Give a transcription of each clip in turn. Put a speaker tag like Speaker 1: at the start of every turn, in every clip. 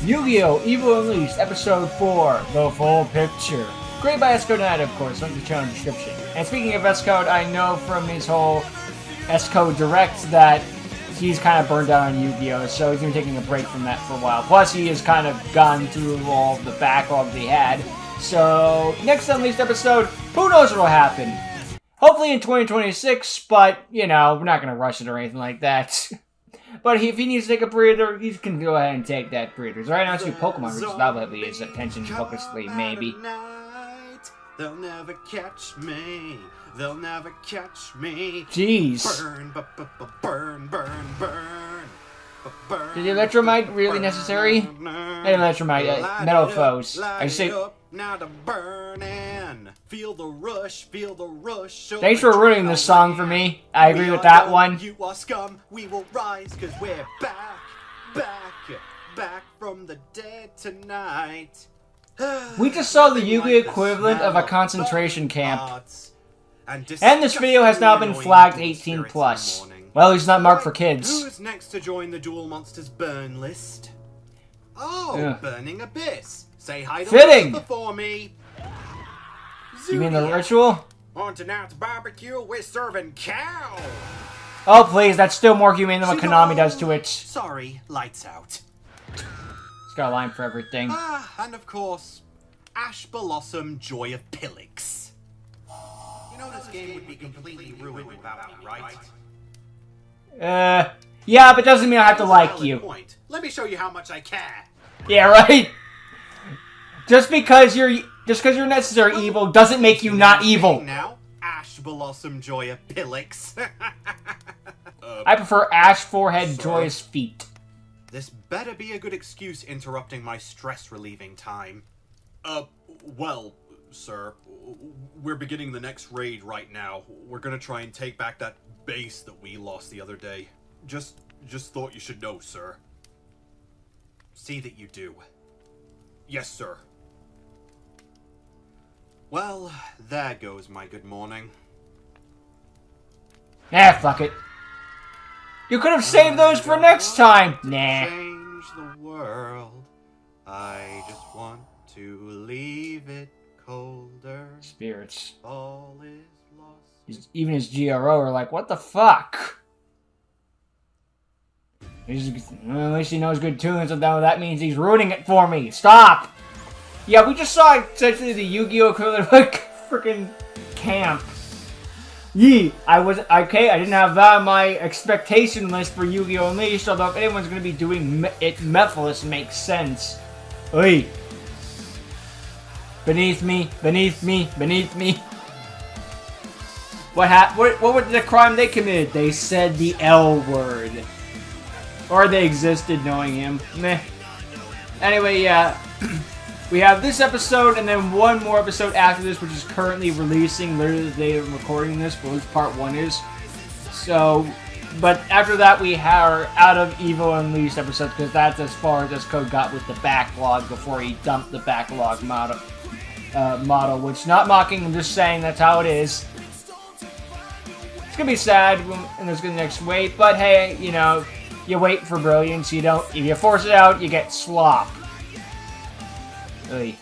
Speaker 1: Yu-Gi-Oh! Evil Unleashed, Episode 4, The Full Picture. Created by S-Code Night, of course, link to the channel description. And speaking of S-Code, I know from his whole S-Code Direct that he's kind of burned out on Yu-Gi-Oh! So he's going to be taking a break from that for a while. Plus, he has kind of gone through all the backlog that he had. So, next Unleashed episode, who knows what will happen? Hopefully in 2026, but, you know, we're not going to rush it or anything like that. But if he needs to take a breather, he can go ahead and take that breather. So right now it's new Pokemon, which is probably his attention focusedly, maybe.
Speaker 2: They'll never catch me. They'll never catch me.
Speaker 1: Jeez.
Speaker 2: Burn, burn, burn, burn.
Speaker 1: Is the Electromite really necessary? Hey, Electromite, Metal Foes. I say.
Speaker 2: Now to burn in. Feel the rush, feel the rush.
Speaker 1: Thanks for ruining this song for me. I agree with that one.
Speaker 2: You are scum, we will rise, cause we're back from the dead tonight.
Speaker 1: We just saw the Yu-Gi equivalent of a concentration camp. And this video has now been flagged 18+. Well, it's not marked for kids.
Speaker 2: Who's next to join the Duel Monsters burn list? Oh, yeah. Burning Abyss. Say hi to
Speaker 1: Fitting
Speaker 2: before me.
Speaker 1: You mean the ritual?
Speaker 2: On tonight's barbecue, we're serving cow.
Speaker 1: Oh, please, that's still more humane than what Konami does to it.
Speaker 2: Sorry, lights out.
Speaker 1: It's got a line for everything.
Speaker 2: And of course, Ash Blossom, Joy of Pillix. You know this game would be completely ruined without me, right?
Speaker 1: Yeah, but doesn't mean I have to like you.
Speaker 2: Point. Let me show you how much I care.
Speaker 1: Yeah, right? Just because you're necessary evil doesn't make you not evil.
Speaker 2: Now, Ash Blossom, Joy of Pillix.
Speaker 1: I prefer Ash Forehead, Joyous Feet.
Speaker 2: This better be a good excuse interrupting my stress-relieving time. Well, sir, we're beginning the next raid right now. We're gonna try and take back that base that we lost the other day. Just thought you should know, sir. See that you do. Yes, sir. Well, there goes my good morning.
Speaker 1: Nah, fuck it. You could have saved those for next time. Nah.
Speaker 2: Change the world. I just want to leave it colder.
Speaker 1: Spirits.
Speaker 2: All is lost.
Speaker 1: Even his GRO are like, what the fuck? Well, at least he knows good tunes, so that means he's ruining it for me. Stop! Yeah, we just saw essentially the Yu-Gi-Oh! Equivalent of a freaking camp. Yee! I didn't have that on my expectation list for Yu-Gi-Oh! Unleashed, although if anyone's going to be doing it Mephiles makes sense. Oi! Beneath me, beneath me, beneath me. What was the crime they committed? They said the L word. Or they existed knowing him. Meh. Anyway, yeah. We have this episode and then one more episode after this, which is currently releasing literally the day of recording this, but at least part 1 is. So, but after that we are out of Evil Unleashed episodes, because that's as far as S-Code got with the backlog before he dumped the backlog model, which, not mocking, I'm just saying that's how it is. It's gonna be sad when there's gonna next wait, but hey, you know, you wait for brilliance, if you force it out, you get slop. Oi.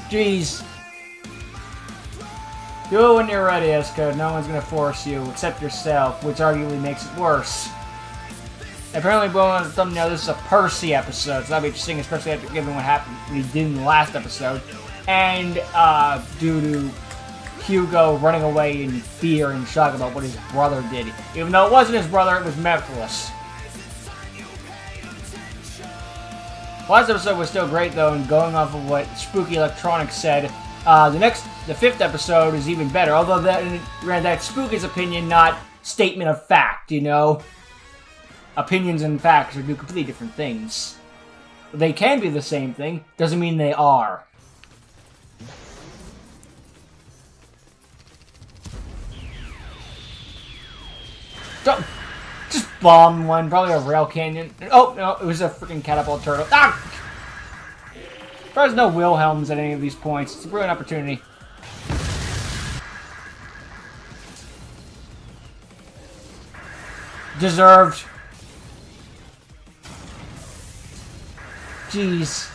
Speaker 1: Jeez. Do it when you're ready, S-Code. No one's gonna force you, except yourself, which arguably makes it worse. Apparently, blowing on the thumbnail, this is a Percy episode, so that'll be interesting, especially after given what happened, what he did in the last episode. And, due to Hugo running away in fear and shock about what his brother did. Even though it wasn't his brother, it was Mephiles. Last episode was still great, though, and going off of what Spooky Electronics said, the 5th episode is even better, although that's Spooky's opinion, not statement of fact, you know? Opinions and facts are two completely different things. They can be the same thing, doesn't mean they are. Don't just bomb one, probably a rail canyon. Oh no, it was a freaking catapult turtle. Ah! There's no Wilhelms at any of these points. It's a brilliant opportunity. Deserved. Jeez.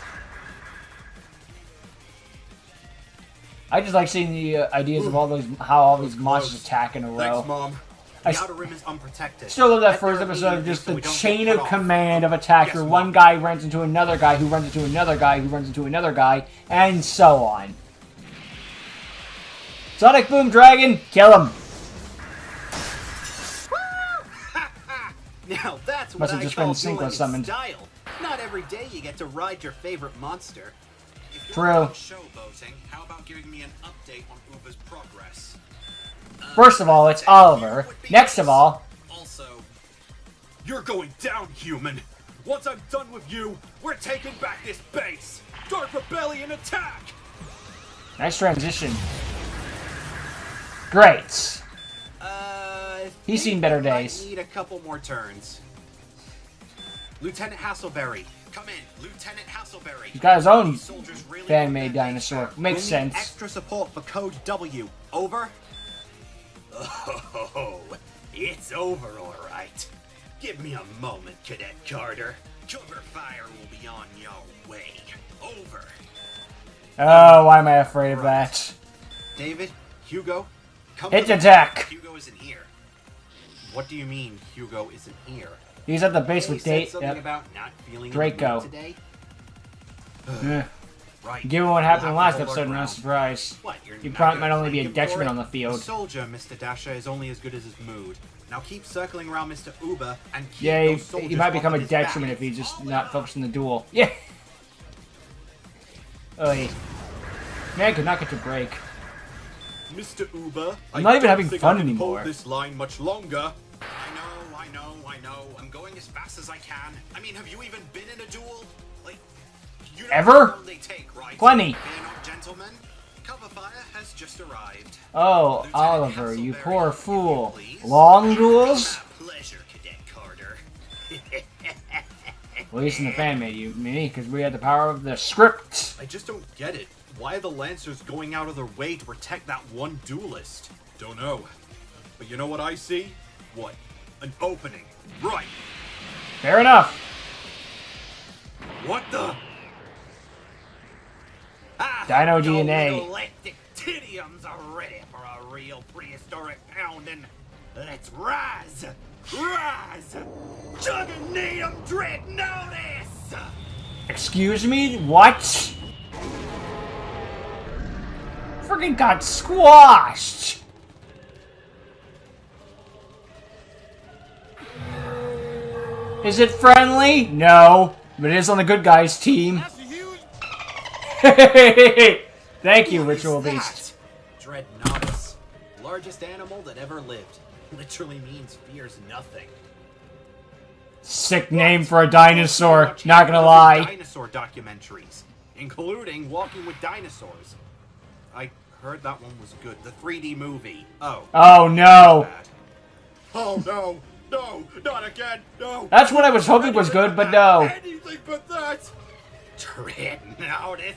Speaker 1: I just like seeing the ideas of how all these monsters attack in a row.
Speaker 2: Thanks, Mom. The outer rim is unprotected.
Speaker 1: Still love that first episode of just the chain of command of attack where one guy runs into another guy who runs into another guy who runs into another guy, and so on. Sonic Boom Dragon, kill him!
Speaker 2: Now that's what I call doing in style. Not every day you get to ride your favorite monster. If you're done showboating, how about giving me an update on Uber's progress?
Speaker 1: First of all, it's Oliver. Next of all...
Speaker 2: Also, you're going down, human! Once I'm done with you, we're taking back this base! Dark Rebellion attack!
Speaker 1: Nice transition. Great. He's seen better days.
Speaker 2: Need a couple more turns. Lieutenant Hasselberry, come in. Lieutenant Hasselberry.
Speaker 1: He's got his own fan-made dinosaur. Makes sense.
Speaker 2: Extra support for Code W. Over. Oh, it's over, all right. Give me a moment, Cadet Carter. Cover fire will be on your way. Over.
Speaker 1: Oh, why am I afraid of that?
Speaker 2: David, Yugioh, come.
Speaker 1: Hit attack.
Speaker 2: Yugioh isn't here. What do you mean Yugioh isn't here?
Speaker 1: He's at the base with Draco.
Speaker 2: Today?
Speaker 1: Right. Given what happened in the last episode, no surprise. He probably might only be a detriment on the field.
Speaker 2: The soldier, Mr. Dasher, is only as good as his mood. Now keep circling around Mr. Uber and keep those soldiers
Speaker 1: he might become a detriment
Speaker 2: back.
Speaker 1: if he's just not focused on the duel. Yeah. Oy. Man, could not get to break.
Speaker 2: Mr. Uber,
Speaker 1: I'm not even having fun anymore.
Speaker 2: Hold this line much longer. I know. I'm going as fast as I can. I mean, have you even been in a duel? Like, you know
Speaker 1: ever?
Speaker 2: How long they take, right?
Speaker 1: Plenty.
Speaker 2: Fear not, gentlemen. Cover fire has just arrived.
Speaker 1: Oh,
Speaker 2: Lieutenant
Speaker 1: Oliver, you
Speaker 2: Hasselberry,
Speaker 1: poor fool.
Speaker 2: please.
Speaker 1: Long duels?
Speaker 2: My pleasure, Cadet Carter.
Speaker 1: Well, at least in the fan made you, me, because we had the power of the script.
Speaker 2: I just don't get it. Why are the Lancers going out of their way to protect that one duelist? Don't know. But you know what I see? What? An opening. Right.
Speaker 1: Fair enough.
Speaker 2: What the?
Speaker 1: Dino DNA.
Speaker 2: Galactic titiums are ready for a real prehistoric pounding. Let's rise! Rise! Juggernaut Dreadnoughtus!
Speaker 1: Excuse me? What? Freaking got squashed! Is it friendly? No, but it is on the good guys' team. Thank you, Ritual Beast.
Speaker 2: Dreadnoughtus, largest animal that ever lived. Literally means fears nothing.
Speaker 1: Sick name for a dinosaur, not gonna lie.
Speaker 2: Dinosaur documentaries, including Walking with Dinosaurs. I heard that one was good. The 3D movie.
Speaker 1: Oh no.
Speaker 2: Oh no. No, not again. No.
Speaker 1: That's what I was hoping was good, but no.
Speaker 2: Anything but that. Dreadnoughtus.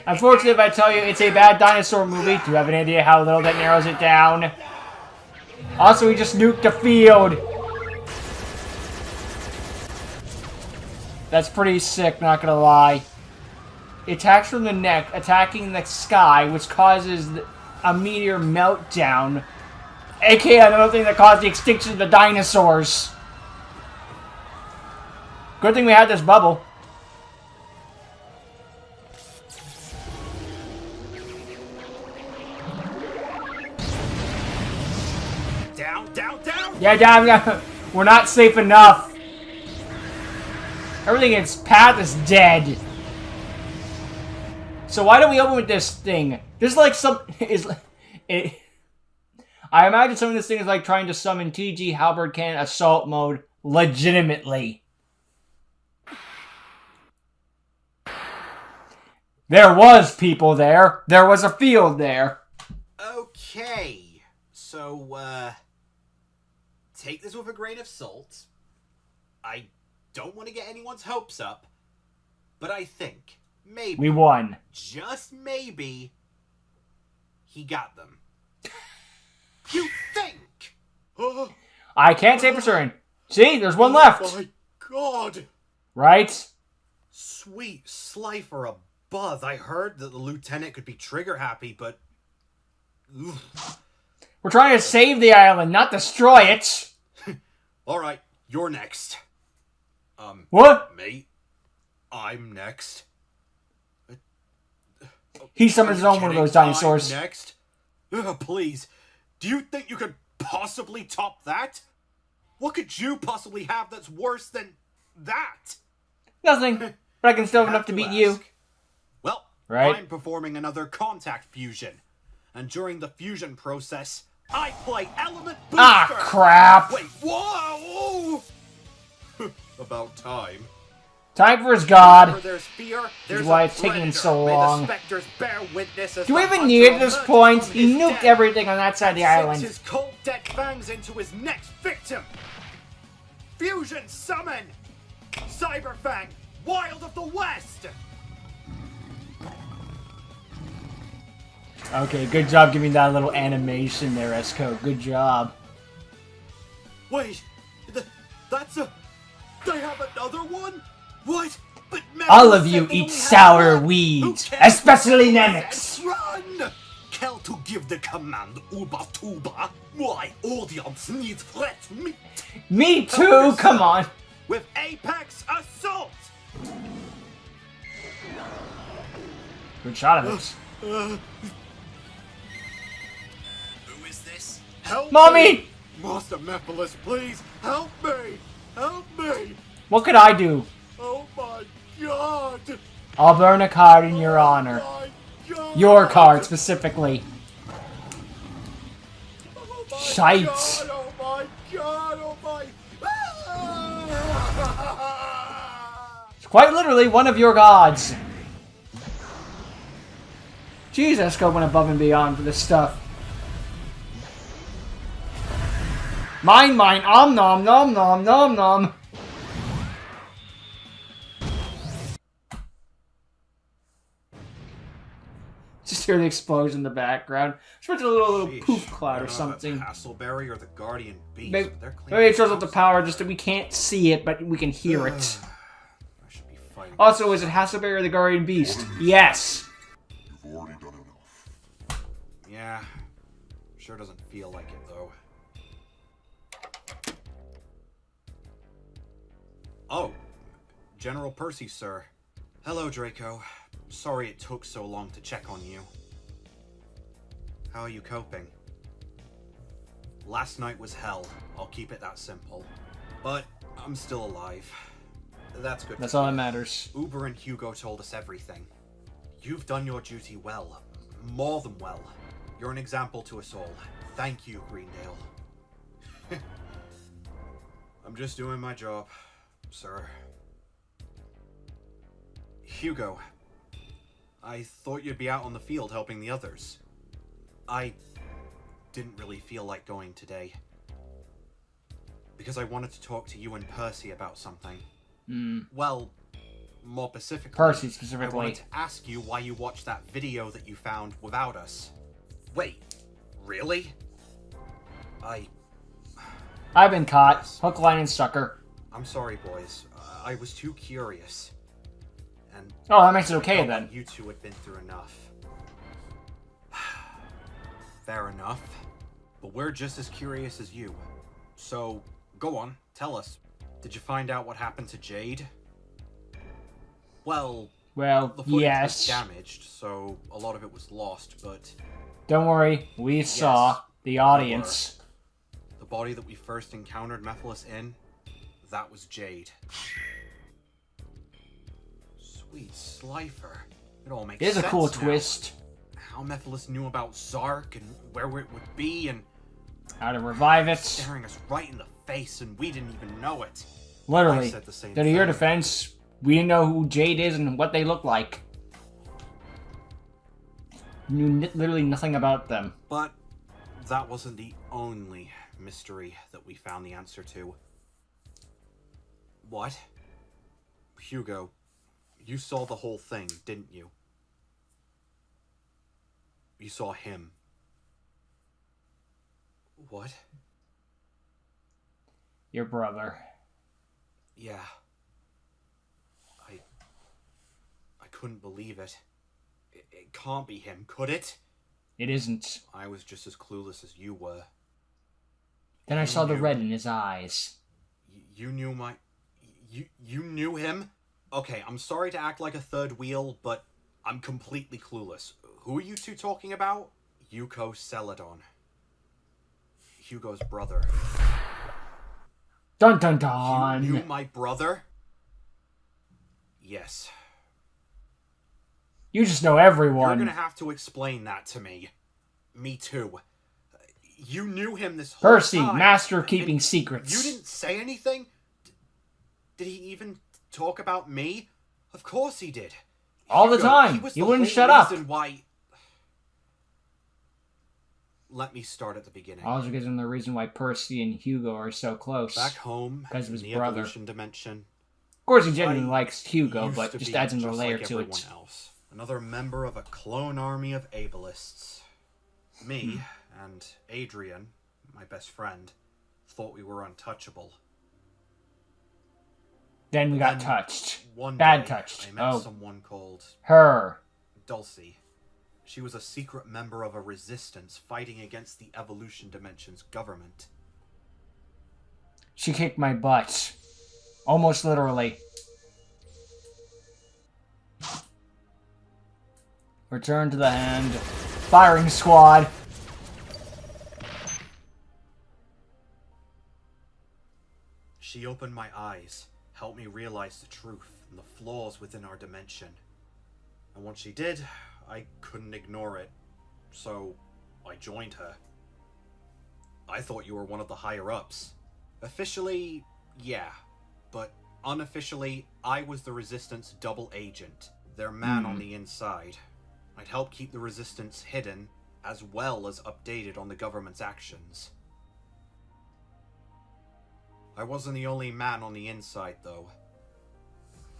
Speaker 1: Unfortunately, if I tell you it's a bad dinosaur movie, do you have any idea how little that narrows it down? Also, he just nuked the field. That's pretty sick, not gonna lie. It attacks from the neck, attacking the sky, which causes a meteor meltdown. aka another thing that caused the extinction of the dinosaurs. Good thing we had this bubble.
Speaker 2: Down!
Speaker 1: Yeah, down. We're not safe enough. Everything in its path is dead. So why don't we open with this thing? This is like I imagine some of this thing is like trying to summon TG Halberd Cannon Assault Mode legitimately. There was people there. There was a field there.
Speaker 2: Okay. So, take this with a grain of salt. I don't want to get anyone's hopes up, but I think maybe
Speaker 1: we won.
Speaker 2: Just maybe he got them. You think?
Speaker 1: I can't say for certain. See, there's one left.
Speaker 2: Oh my god.
Speaker 1: Right?
Speaker 2: Sweet Slifer a buzz. I heard that the lieutenant could be trigger happy, but... Oof.
Speaker 1: We're trying to save the island, not destroy it!
Speaker 2: Alright, you're next.
Speaker 1: What?
Speaker 2: Mate, I'm next.
Speaker 1: He summons his own one of those dinosaurs.
Speaker 2: I'm next? Please, do you think you could possibly top that? What could you possibly have that's worse than that?
Speaker 1: Nothing, but I can still have enough to beat you.
Speaker 2: Well,
Speaker 1: right?
Speaker 2: I'm performing another contact fusion. And during the fusion process, I play Element Booster!
Speaker 1: Ah, crap!
Speaker 2: Wait, whoa! About time.
Speaker 1: Time for his god.
Speaker 2: Wherever there's fear, there's
Speaker 1: why
Speaker 2: a
Speaker 1: it's taking
Speaker 2: predator.
Speaker 1: so
Speaker 2: May
Speaker 1: long.
Speaker 2: the specters bear witness as
Speaker 1: Do we
Speaker 2: the
Speaker 1: even
Speaker 2: hunter
Speaker 1: need at this
Speaker 2: emerges
Speaker 1: point?
Speaker 2: from
Speaker 1: He
Speaker 2: his
Speaker 1: nuked
Speaker 2: den
Speaker 1: everything on that side of the
Speaker 2: and
Speaker 1: island.
Speaker 2: sinks his cold dead fangs into his next victim. Fusion summon! Cyberfang, Wild of the West!
Speaker 1: Okay, good job giving that little animation there, Esco. Good job.
Speaker 2: Wait, that's a... They have another one? What? But
Speaker 1: All of you eat sour weeds, especially Nemix.
Speaker 2: Run! Kell to give the command, Uba Tuba. My audience needs fresh meat.
Speaker 1: Me too, come on.
Speaker 2: With Apex Assault!
Speaker 1: Good shot of it.
Speaker 2: Who is this? Help
Speaker 1: Mommy!
Speaker 2: me! Master Mephiles, please, help me! Help me!
Speaker 1: What could I do?
Speaker 2: Oh my god!
Speaker 1: I'll burn a card in your honor.
Speaker 2: My god!
Speaker 1: Your card, specifically.
Speaker 2: Oh my
Speaker 1: Shite.
Speaker 2: god! Oh my god! Oh my...
Speaker 1: It's quite literally one of your gods. Jeez, Esco went above and beyond for this stuff. Mine, om nom nom nom nom nom. Just hear the explosion in the background. Just a little poof cloud or something.
Speaker 2: Hassleberry or the Guardian Beast.
Speaker 1: Maybe,
Speaker 2: They're
Speaker 1: maybe it shows up the power, just that we can't see it, but we can hear it.
Speaker 2: I should be fighting.
Speaker 1: Also, is it Hassleberry or the Guardian Beast? Yes.
Speaker 3: You've already done enough.
Speaker 2: Yeah. Sure doesn't feel like it, though. Oh. General Percy, sir. Hello, Draco. Sorry it took so long to check on you. How are you coping? Last night was hell. I'll keep it that simple. But I'm still alive. That's good.
Speaker 1: That's all that matters.
Speaker 2: Uber and Hugo told us everything. You've done your duty well. More than well. You're an example to us all. Thank you, Greendale. I'm just doing my job, sir. Hugo, I thought you'd be out on the field helping the others. I didn't really feel like going today. Because I wanted to talk to you and Percy about something. Well, more specifically,
Speaker 1: Percy
Speaker 2: I
Speaker 1: specifically.
Speaker 2: wanted to ask you why you watched that video that you found without us. Wait, really?
Speaker 1: I've been caught. Hook, line, and sucker.
Speaker 2: I'm sorry, boys. I was too curious. And
Speaker 1: Oh, that makes it
Speaker 2: I
Speaker 1: okay
Speaker 2: felt
Speaker 1: then.
Speaker 2: like you two had been through enough. Fair enough. But we're just as curious as you. So, go on, tell us. Did you find out what happened to Jade? Well, the footage was damaged, so a lot of it was lost, but...
Speaker 1: Don't worry, we saw the audience.
Speaker 2: The body that we first encountered Mephiles in, that was Jade. Sweet Slifer. It all makes
Speaker 1: It is
Speaker 2: sense
Speaker 1: a cool
Speaker 2: now.
Speaker 1: twist.
Speaker 2: How Mephiles knew about Zark and where it would be and
Speaker 1: How to revive it.
Speaker 2: staring us right in the face and we didn't even know it. I
Speaker 1: Literally.
Speaker 2: said the same
Speaker 1: To your
Speaker 2: thing.
Speaker 1: defense, we didn't know who Jade is and what they look like. Knew literally nothing about them.
Speaker 2: But that wasn't the only mystery that we found the answer to. What? Hugo, you saw the whole thing, didn't you? You saw him. What?
Speaker 1: Your brother.
Speaker 2: Yeah. couldn't believe it. It can't be him, could it?
Speaker 1: It isn't.
Speaker 2: I was just as clueless as you were.
Speaker 1: Then I
Speaker 2: You
Speaker 1: saw the
Speaker 2: knew-
Speaker 1: red in his eyes.
Speaker 2: You knew my... You knew him? Okay, I'm sorry to act like a third wheel, but I'm completely clueless. Who are you two talking about? Yuco Celadon. Hugo's brother.
Speaker 1: Dun dun dun!
Speaker 2: You knew my brother? Yes.
Speaker 1: You just know
Speaker 2: You're
Speaker 1: everyone.
Speaker 2: gonna have to explain that to me. Me too. You knew him this whole
Speaker 1: Percy,
Speaker 2: time.
Speaker 1: master of keeping
Speaker 2: And
Speaker 1: secrets.
Speaker 2: You didn't say anything? Did he even talk about me? Of course he did.
Speaker 1: All the time.
Speaker 2: He was
Speaker 1: You
Speaker 2: the
Speaker 1: wouldn't
Speaker 2: whole
Speaker 1: shut up.
Speaker 2: reason why... Let me start at the beginning.
Speaker 1: Also gives him the reason why Percy and Hugo are so close.
Speaker 2: Back home,
Speaker 1: Because of his
Speaker 2: in the
Speaker 1: brother.
Speaker 2: evolution dimension,
Speaker 1: Of course, he genuinely
Speaker 2: I
Speaker 1: likes Hugo,
Speaker 2: used
Speaker 1: but
Speaker 2: to
Speaker 1: just
Speaker 2: be
Speaker 1: adds another
Speaker 2: just
Speaker 1: layer
Speaker 2: like
Speaker 1: to
Speaker 2: everyone
Speaker 1: it.
Speaker 2: else. Another member of a clone army of ableists. Me and Adrian, my best friend, thought we were untouchable.
Speaker 1: Then we got
Speaker 2: Then,
Speaker 1: touched.
Speaker 2: One
Speaker 1: Bad
Speaker 2: day,
Speaker 1: touched.
Speaker 2: I met
Speaker 1: Oh.
Speaker 2: someone called
Speaker 1: Her.
Speaker 2: Dalcy. She was a secret member of a resistance fighting against the evolution dimension's government.
Speaker 1: She kicked my butt. Almost literally. Return to the hand. Firing squad.
Speaker 2: She opened my eyes, helped me realize the truth and the flaws within our dimension. And once she did, I couldn't ignore it, so I joined her. I thought you were one of the higher-ups. Officially, yeah, but unofficially, I was the Resistance double agent, their man on the inside. I'd help keep the Resistance hidden, as well as updated on the government's actions. I wasn't the only man on the inside, though.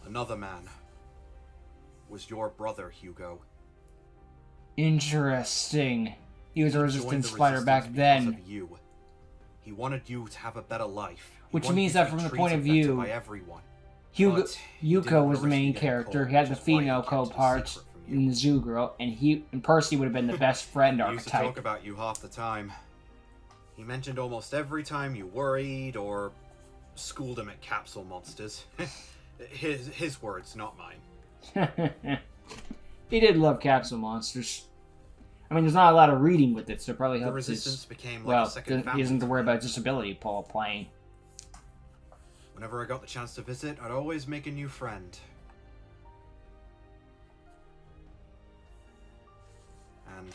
Speaker 2: Another man was your brother, Hugo.
Speaker 1: Interesting. He was a
Speaker 2: He joined
Speaker 1: resistance
Speaker 2: the
Speaker 1: fighter
Speaker 2: Resistance
Speaker 1: back
Speaker 2: because
Speaker 1: then.
Speaker 2: of you. He wanted you to have a better life. He
Speaker 1: Which
Speaker 2: wanted
Speaker 1: means
Speaker 2: you to
Speaker 1: that
Speaker 2: be
Speaker 1: from the point of
Speaker 2: treated better
Speaker 1: view,
Speaker 2: by everyone.
Speaker 1: Hugo,
Speaker 2: But he
Speaker 1: Yuko
Speaker 2: didn't
Speaker 1: was the
Speaker 2: risk
Speaker 1: main
Speaker 2: getting
Speaker 1: character.
Speaker 2: cold,
Speaker 1: He had the
Speaker 2: which is why he
Speaker 1: female
Speaker 2: kept it a
Speaker 1: co-part
Speaker 2: secret from you.
Speaker 1: in the Zoo Girl, and Percy would have been the best friend
Speaker 2: He used to talk
Speaker 1: archetype.
Speaker 2: about you half the time. He mentioned almost every time you worried or schooled him at capsule monsters. his words, not mine.
Speaker 1: He did love capsule monsters. I mean, there's not a lot of reading with it, so it probably
Speaker 2: The
Speaker 1: helps
Speaker 2: Resistance
Speaker 1: his...
Speaker 2: became like
Speaker 1: Well,
Speaker 2: a second family.
Speaker 1: he doesn't have to worry about disability Paul playing.
Speaker 2: Whenever I got the chance to visit, I'd always make a new friend. And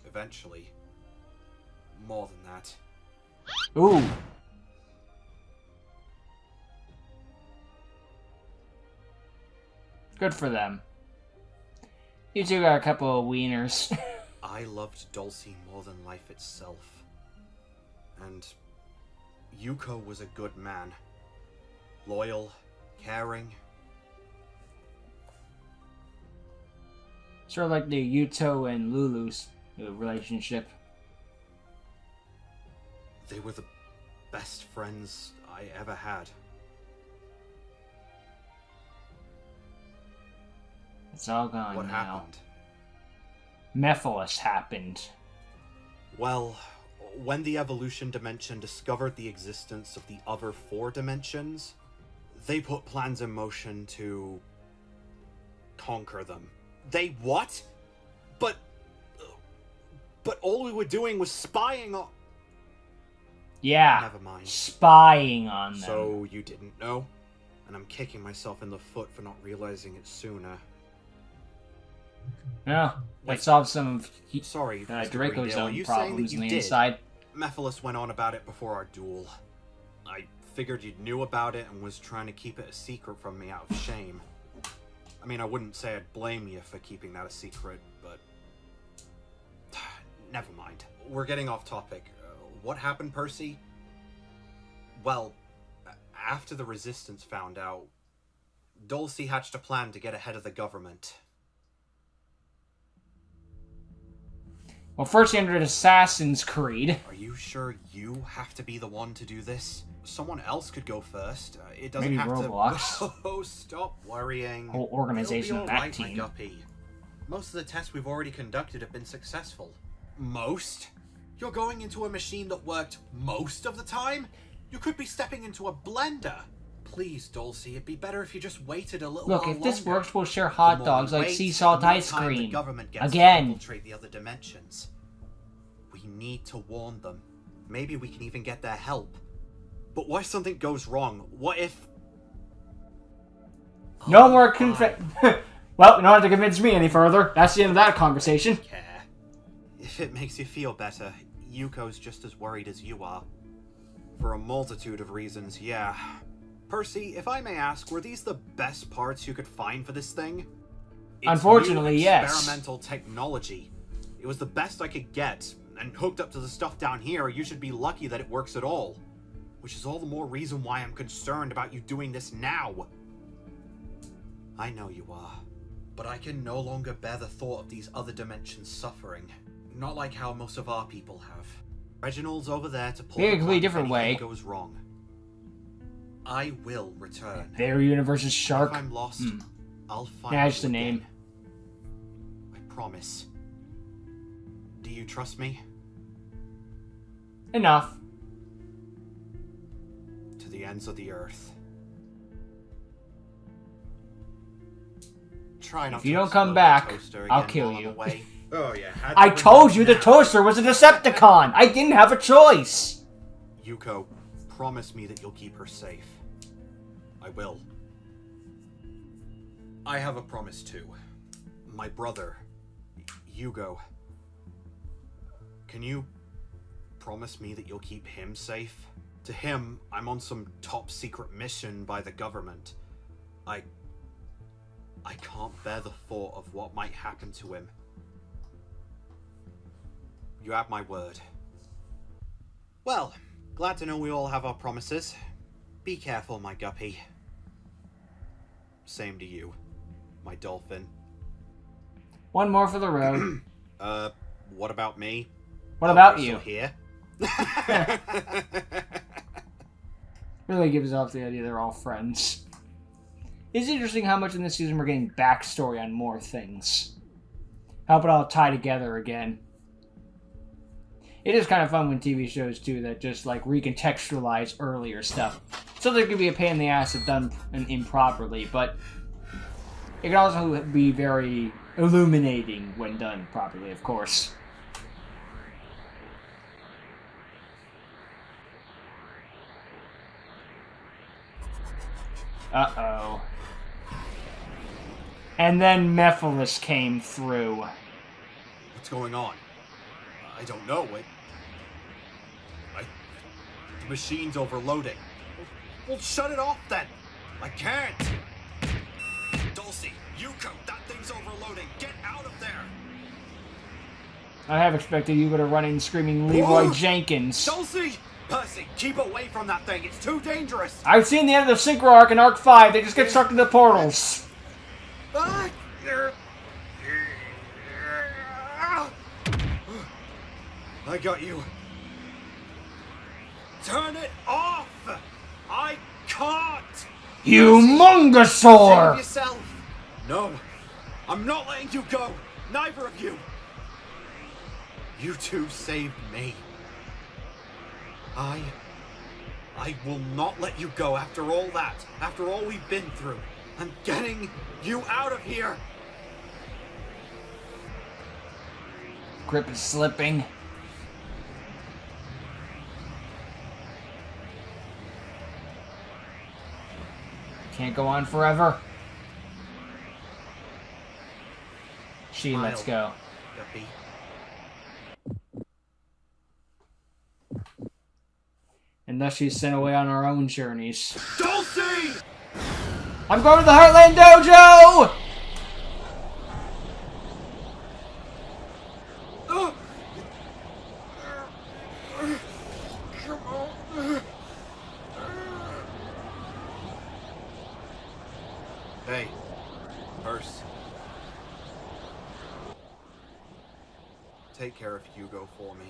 Speaker 2: eventually, more than that.
Speaker 1: Ooh. Good for them. You two got a couple of wieners.
Speaker 2: I loved Dalcy more than life itself. And Yuko was a good man. Loyal, caring.
Speaker 1: Sort of like the Yuto and Lulu's relationship.
Speaker 2: They were the best friends I ever had.
Speaker 1: It's all gone
Speaker 2: What
Speaker 1: now.
Speaker 2: happened?
Speaker 1: Mephiles happened.
Speaker 2: Well, when the evolution dimension discovered the existence of the other 4 dimensions, they put plans in motion to conquer them. They what? But all we were doing was spying on...
Speaker 1: Yeah.
Speaker 2: Never mind.
Speaker 1: Spying on them.
Speaker 2: So you didn't know? And I'm kicking myself in the foot for not realizing it sooner.
Speaker 1: No. That
Speaker 2: Wait.
Speaker 1: solved some of
Speaker 2: Sorry, Mr.
Speaker 1: Draco's
Speaker 2: Greendale, are
Speaker 1: own
Speaker 2: you saying
Speaker 1: problems
Speaker 2: that
Speaker 1: on
Speaker 2: you
Speaker 1: the
Speaker 2: did?
Speaker 1: inside.
Speaker 2: Mephiles went on about it before our duel. I figured you knew about it and was trying to keep it a secret from me out of shame. I mean, I wouldn't say I'd blame you for keeping that a secret, but... Never mind. We're getting off topic. What happened, Percy? Well, after the Resistance found out, Dalcy hatched a plan to get ahead of the government.
Speaker 1: Well, first he entered Assassin's Creed.
Speaker 2: Are you sure you have to be the one to do this? Someone else could go first. It doesn't
Speaker 1: Maybe
Speaker 2: have
Speaker 1: Roblox.
Speaker 2: to... Oh, stop worrying.
Speaker 1: Whole organization
Speaker 2: It'll
Speaker 1: of
Speaker 2: be
Speaker 1: that
Speaker 2: alright, my
Speaker 1: team.
Speaker 2: guppy. Most of the tests we've already conducted have been successful. Most? You're going into a machine that worked most of the time? You could be stepping into a blender. Please, Dalcy, it'd be better if you just waited a little
Speaker 1: Look,
Speaker 2: while
Speaker 1: if this
Speaker 2: longer.
Speaker 1: works, we'll share
Speaker 2: The
Speaker 1: hot
Speaker 2: more
Speaker 1: dogs
Speaker 2: we
Speaker 1: like
Speaker 2: wait,
Speaker 1: sea salt
Speaker 2: the more
Speaker 1: ice
Speaker 2: time the
Speaker 1: cream.
Speaker 2: government gets to
Speaker 1: Again.
Speaker 2: infiltrate the other dimensions. We need to warn them. Maybe we can even get their help. But what if something goes wrong? What if...
Speaker 1: No more Well, you don't have to convince me any further. That's the end of that conversation.
Speaker 2: Care. If it makes you feel better, Yuko's just as worried as you are. For a multitude of reasons, yeah. Percy, if I may ask, were these the best parts you could find for this thing? It's
Speaker 1: Unfortunately,
Speaker 2: new
Speaker 1: yes.
Speaker 2: Experimental technology. It was the best I could get, and hooked up to the stuff down here, you should be lucky that it works at all. Which is all the more reason why I'm concerned about you doing this now. I know you are. But I can no longer bear the thought of these other dimensions suffering. Not like how most of our people have. Reginald's over there to pull
Speaker 1: Maybe a
Speaker 2: the
Speaker 1: completely
Speaker 2: plug if
Speaker 1: different way.
Speaker 2: anything goes wrong. I will return.
Speaker 1: Their universe's shark.
Speaker 2: If I'm lost, I'll find
Speaker 1: Yeah,
Speaker 2: you
Speaker 1: just the name.
Speaker 2: again. I promise. Do you trust me?
Speaker 1: Enough.
Speaker 2: To the ends of the earth. Try not
Speaker 1: If you
Speaker 2: to
Speaker 1: don't come
Speaker 2: explode the
Speaker 1: back,
Speaker 2: toaster
Speaker 1: I'll
Speaker 2: again
Speaker 1: kill
Speaker 2: while I'm
Speaker 1: you.
Speaker 2: away. Oh yeah.
Speaker 1: I told you the toaster was a Decepticon! I didn't have a choice!
Speaker 2: Yuko, promise me that you'll keep her safe. I will. I have a promise too. My brother, Yugioh. Can you promise me that you'll keep him safe? To him, I'm on some top secret mission by the government. I can't bear the thought of what might happen to him. You have my word. Well, glad to know we all have our promises. Be careful, my guppy. Same to you, my dolphin.
Speaker 1: One more for the road.
Speaker 2: What about me?
Speaker 1: What about
Speaker 2: You're
Speaker 1: you?
Speaker 2: still here?
Speaker 1: Really gives off the idea they're all friends. It's interesting how much in this season we're getting backstory on more things. Help it all tie together again. It is kind of fun when TV shows, too, that just, like, recontextualize earlier stuff. Something could be a pain in the ass if done improperly, but it can also be very illuminating when done properly, of course. Uh-oh. And then Mephiles came through.
Speaker 2: What's going on? I don't know. The machine's overloading. Well, shut it off then. I can't. Dalcy, Yuko, that thing's overloading. Get out of there.
Speaker 1: I have expected you to run in screaming Leroy
Speaker 2: Whoa!
Speaker 1: Jenkins.
Speaker 2: Dalcy! Percy, keep away from that thing. It's too dangerous.
Speaker 1: I've seen the end of the Synchro Arc in Arc 5. They just get sucked into portals.
Speaker 2: Ah! I got you. Turn it off! I can't!
Speaker 1: Humongosaur!
Speaker 2: Save yourself! No, I'm not letting you go. Neither of you. You two saved me. I will not let you go after all that. After all we've been through. I'm getting you out of here.
Speaker 1: Grip is slipping. Can't go on forever. Let's go.
Speaker 2: Guppy.
Speaker 1: And thus she's sent away on our own journeys.
Speaker 2: Dalcy!
Speaker 1: I'm going to the Heartland Dojo!
Speaker 2: Hey, Percy. take care of Hugo for me.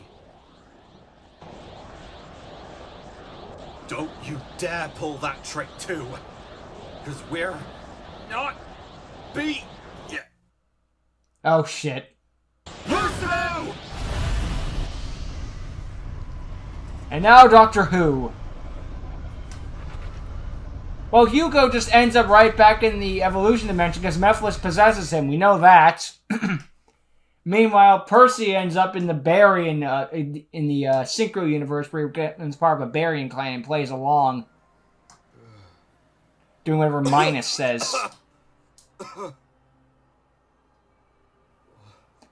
Speaker 2: Don't you dare pull that trick too, because we're not beat yet.
Speaker 1: Oh shit.
Speaker 2: Lucio!
Speaker 1: And now Doctor Who. Well, Yuco just ends up right back in the evolution dimension because Mephiles possesses him. We know that. Meanwhile, Percy ends up in the Barian, in the Synchro universe, where he becomes part of a Barian clan and plays along, doing whatever Minus says.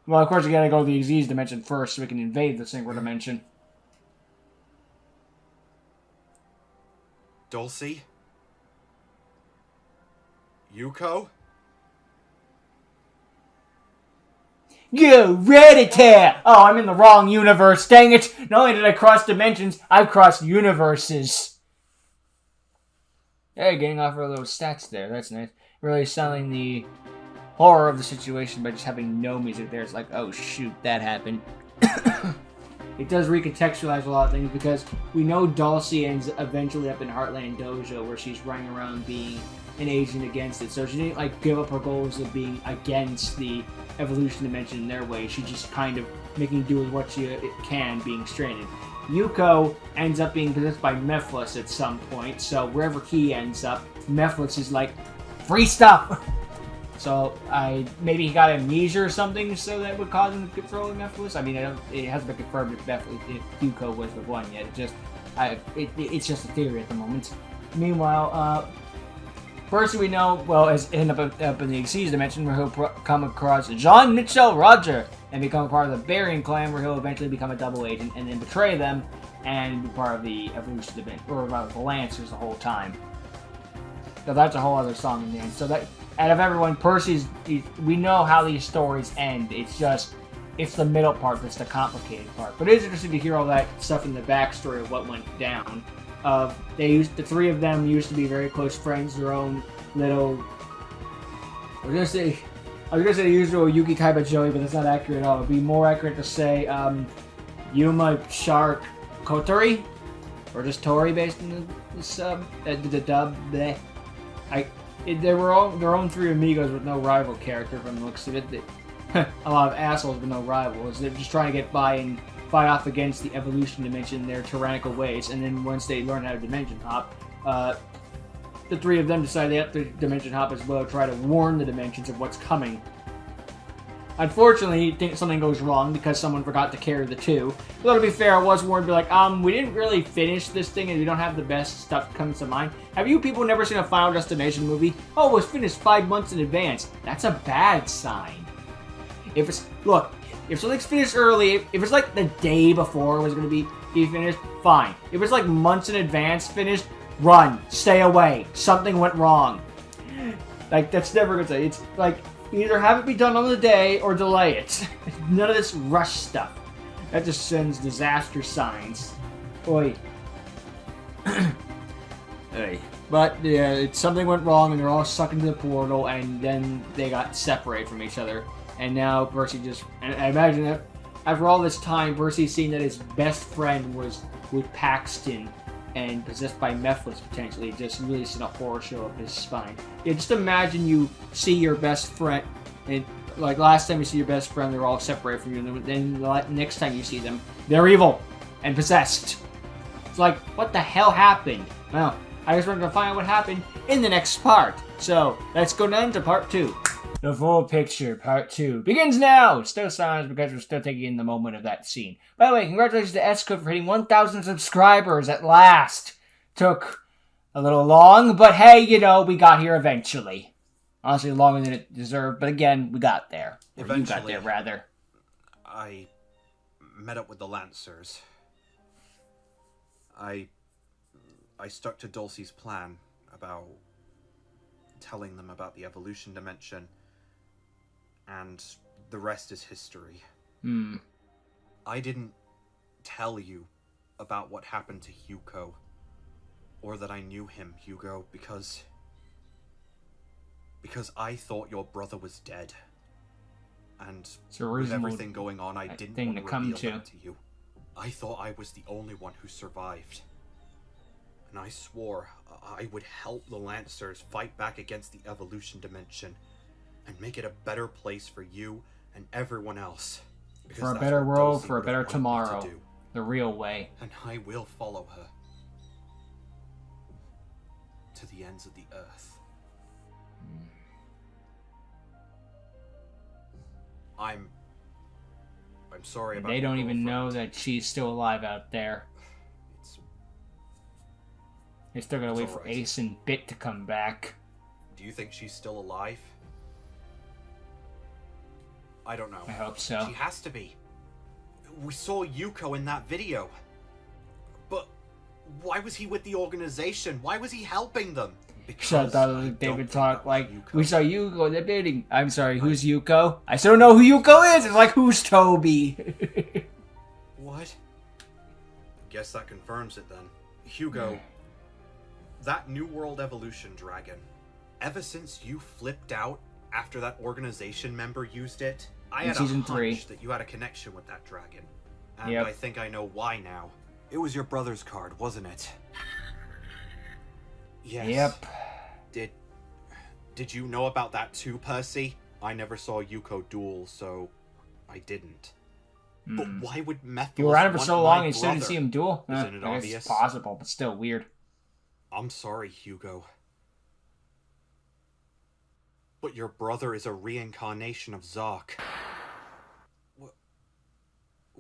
Speaker 1: Well, of course, you gotta go to the Xyz dimension first so we can invade the Synchro dimension.
Speaker 2: Dalcy? Yuko?
Speaker 1: Go, Red-a-Tat! Oh, I'm in the wrong universe, dang it! Not only did I cross dimensions, I've crossed universes. Hey, getting off our little stats there, that's nice. Really selling the horror of the situation by just having no music there. It's like, oh shoot, that happened. It does recontextualize a lot of things because we know Dalcy ends eventually up in Heartland Dojo where she's running around being an agent against it. So she didn't like give up her goals of being against the evolution dimension in their way. She's just kind of making do with what she can, being stranded. Yuko ends up being possessed by Mephiles at some point, so wherever he ends up, Mephiles is like, free stuff! So, maybe he got amnesia or something, so that would cause him to control Mephiles. I mean, it hasn't been confirmed if Yuko was the one yet. It's just a theory at the moment. Meanwhile, Percy, we know, well, has ended up in the Xyz dimension where he'll come across Jean-Michel Roger and become part of the Barian clan where he'll eventually become a double agent and then betray them and be part of the evolution dimension, or rather the Lancers the whole time. So that's a whole other song in the end. So that, out of everyone, we know how these stories end. It's the middle part that's the complicated part. But it is interesting to hear all that stuff in the backstory of what went down. The three of them used to be very close friends, their own little... I was gonna say usual Yuki Kaiba Joey, but that's not accurate at all. It'd be more accurate to say Yuma Shark Kotori, or just Tori based in the sub, the dub. Bleh. They were all their own three amigos with no rival character from the looks of it. A lot of assholes with no rivals. They're just trying to get by and fight off against the evolution dimension in their tyrannical ways, and then once they learn how to dimension hop, the three of them decide they have to dimension hop as well, try to warn the dimensions of what's coming. Unfortunately, something goes wrong because someone forgot to carry the two. Well, to be fair, I was warned, be like, we didn't really finish this thing and we don't have the best stuff that comes to mind. Have you people never seen a Final Destination movie? Oh, it was finished 5 months in advance. That's a bad sign. If something's finished early, if it's like the day before it was going to be finished, fine. If it's like months in advance finished, run, stay away. Something went wrong. Like, that's never good to say. It's like, either have it be done on the day or delay it. None of this rush stuff. That just sends disaster signs. Oi. Hey. But yeah, something went wrong and they're all sucked into the portal and then they got separated from each other. And now Percy and I imagine that after all this time, Percy's seen that his best friend was with Paxton and possessed by Mephiles potentially, just really seen a horror show up his spine. Yeah, just imagine you see your best friend, and like last time you see your best friend, they're all separated from you, and then the next time you see them, they're evil and possessed. It's like, what the hell happened? Well, I guess we're going to find out what happened in the next part. So, let's go down to part 2. The full picture, part 2, begins now! Still silence because we're still taking in the moment of that scene. By the way, congratulations to S-Code for hitting 1,000 subscribers at last! Took a little long, but hey, we got here eventually. Honestly, longer than it deserved, but again, we got there. Or you got there, rather.
Speaker 2: I met up with the Lancers. I stuck to Dalcy's plan about telling them about the evolution dimension, and the rest is history. I didn't tell you about what happened to Yuko, or that I knew him, Hugo, because I thought your brother was dead. And
Speaker 1: It's a
Speaker 2: with
Speaker 1: reasonable
Speaker 2: everything going on, I didn't
Speaker 1: thing
Speaker 2: want
Speaker 1: to
Speaker 2: to
Speaker 1: come
Speaker 2: reveal
Speaker 1: to.
Speaker 2: that to you. I thought I was the only one who survived. And I swore I would help the Lancers fight back against the evolution dimension and make it a better place for you and everyone else. Because
Speaker 1: For a
Speaker 2: that's
Speaker 1: better
Speaker 2: what
Speaker 1: world,
Speaker 2: Dalcy
Speaker 1: for a
Speaker 2: would have
Speaker 1: better
Speaker 2: wanted me to
Speaker 1: tomorrow.
Speaker 2: do.
Speaker 1: The real way.
Speaker 2: And I will follow her to the ends of the earth. I'm sorry about
Speaker 1: They
Speaker 2: your
Speaker 1: don't even know
Speaker 2: girlfriend.
Speaker 1: that she's still alive out there.
Speaker 2: It's
Speaker 1: They're still gonna
Speaker 2: It's
Speaker 1: wait for
Speaker 2: alright.
Speaker 1: Ace and Bit to come back.
Speaker 2: Do you think she's still alive? I don't know.
Speaker 1: I hope so.
Speaker 2: She has to be. We saw Yuko in that video. But why was he with the organization? Why was he helping them?
Speaker 1: Because I thought
Speaker 2: I
Speaker 1: David
Speaker 2: don't think
Speaker 1: talk
Speaker 2: that was
Speaker 1: like,
Speaker 2: Yuko.
Speaker 1: we saw Yuko in the building. I'm sorry, who's Yuko? I still don't know who Yuko is. It's like, who's Toby?
Speaker 2: What? Guess that confirms it then. Hugo, that New World Evolution dragon, ever since you flipped out after that organization member used it, I
Speaker 1: In
Speaker 2: had
Speaker 1: season
Speaker 2: a hunch
Speaker 1: 3.
Speaker 2: that you had a connection with that dragon. And
Speaker 1: Yep.
Speaker 2: I think I know why now. It was your brother's card, wasn't it? Yes.
Speaker 1: Yep.
Speaker 2: Did you know about that too, Percy? I never saw Yuko duel, so I didn't. But why would Mephiles
Speaker 1: You were around for
Speaker 2: want
Speaker 1: so
Speaker 2: my
Speaker 1: long and still didn't
Speaker 2: brother?
Speaker 1: see him duel?
Speaker 2: Isn't it
Speaker 1: I guess
Speaker 2: obvious?
Speaker 1: it's possible, but still weird.
Speaker 2: I'm sorry, Hugo. But your brother is a reincarnation of Zark.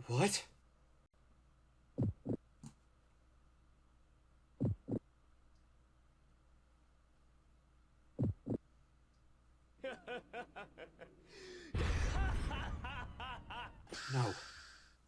Speaker 2: What? No.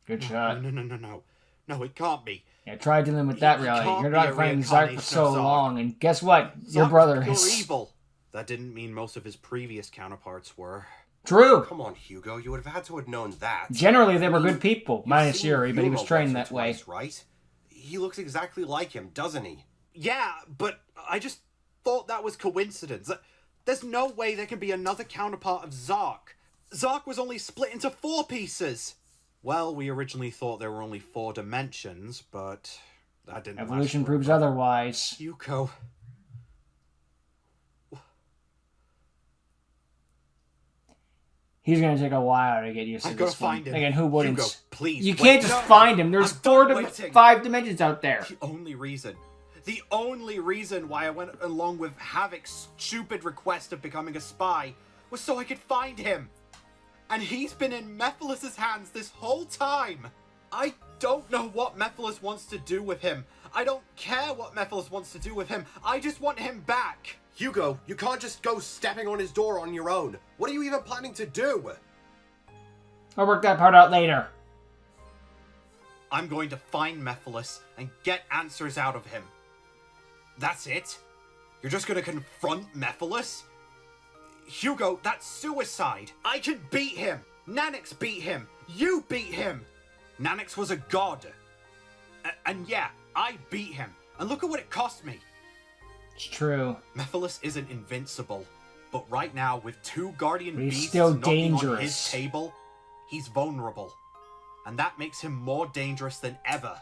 Speaker 1: Good shot.
Speaker 2: No. No, it can't be.
Speaker 1: Yeah, try dealing with that
Speaker 2: He
Speaker 1: reality.
Speaker 2: can't
Speaker 1: You're
Speaker 2: be
Speaker 1: not
Speaker 2: a
Speaker 1: fighting Zark for
Speaker 2: reincarnation
Speaker 1: so
Speaker 2: of Zark.
Speaker 1: long, and guess what? Your
Speaker 2: Zark's
Speaker 1: brother
Speaker 2: pure
Speaker 1: is.
Speaker 2: evil. That didn't mean most of his previous counterparts were.
Speaker 1: True.
Speaker 4: Come on, Hugo. You would have had to have known that.
Speaker 1: Generally, they were good people,
Speaker 4: You've
Speaker 1: minus
Speaker 4: seen
Speaker 1: Yuri, but he was
Speaker 4: Yugo
Speaker 1: trained
Speaker 4: once
Speaker 1: that
Speaker 4: or
Speaker 1: way.
Speaker 4: twice, right? He looks exactly like him, doesn't he?
Speaker 2: Yeah, but I just thought that was coincidence. There's no way there can be another counterpart of Zark. Zark was only split into 4 pieces. Well, we originally thought there were only 4 dimensions, but that didn't last
Speaker 1: Evolution proves
Speaker 2: forever.
Speaker 1: otherwise.
Speaker 2: Yuko.
Speaker 1: He's gonna take a while to get used to
Speaker 2: I've gotta
Speaker 1: this one.
Speaker 2: find him.
Speaker 1: Again, who wouldn't?
Speaker 2: Hugo, please,
Speaker 1: You
Speaker 2: wait.
Speaker 1: can't just
Speaker 2: No,
Speaker 1: find him. There's
Speaker 2: I'm done waiting.
Speaker 1: 5 dimensions out there.
Speaker 2: The only reason why I went along with Havoc's stupid request of becoming a spy was so I could find him. And he's been in Mephiles' hands this whole time. I don't know what Mephiles wants to do with him. I don't care what Mephiles wants to do with him. I just want him back.
Speaker 4: Hugo, you can't just go stepping on his door on your own. What are you even planning to do?
Speaker 1: I'll work that part out later.
Speaker 2: I'm going to find Mephiles and get answers out of him. That's it? You're just gonna confront Mephiles? Hugo, that's suicide. I can beat him. Nanix beat him. You beat him. Nanix was a god. And yeah, I beat him. And look at what it cost me.
Speaker 1: It's true.
Speaker 2: Mephiles isn't invincible. But right now, with 2 guardian
Speaker 1: But he's
Speaker 2: beasts
Speaker 1: still
Speaker 2: knocking on his
Speaker 1: dangerous.
Speaker 2: table, he's vulnerable. And that makes him more dangerous than ever.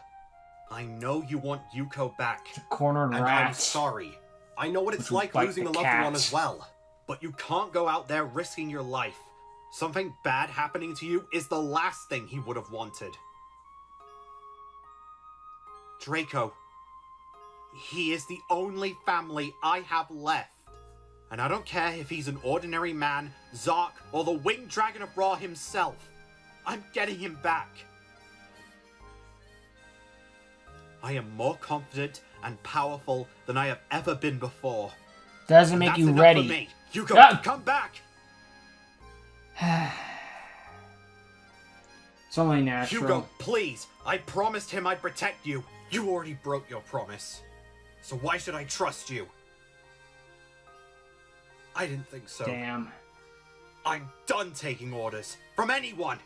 Speaker 2: I know you want Yuko back.
Speaker 1: Cornered
Speaker 4: And I'm
Speaker 1: rat.
Speaker 4: sorry. I know what it's
Speaker 1: Which would
Speaker 4: like
Speaker 1: bite
Speaker 4: losing
Speaker 1: the
Speaker 4: a loved
Speaker 1: cat.
Speaker 4: one as well.
Speaker 2: But you can't go out there risking your life. Something bad happening to you is the last thing he would have wanted. Draco. He is the only family I have left. And I don't care if he's an ordinary man, Zark, or the winged dragon of Ra himself. I'm getting him back. I am more confident and powerful than I have ever been before.
Speaker 1: Doesn't make
Speaker 2: That's
Speaker 1: you
Speaker 2: enough
Speaker 1: ready.
Speaker 2: For me. Yuko,
Speaker 1: Ah!
Speaker 2: come back!
Speaker 1: It's only natural.
Speaker 2: Hugo, please. I promised him I'd protect you. You already broke your promise. So why should I trust you? I didn't think so.
Speaker 1: Damn.
Speaker 2: I'm done taking orders from anyone.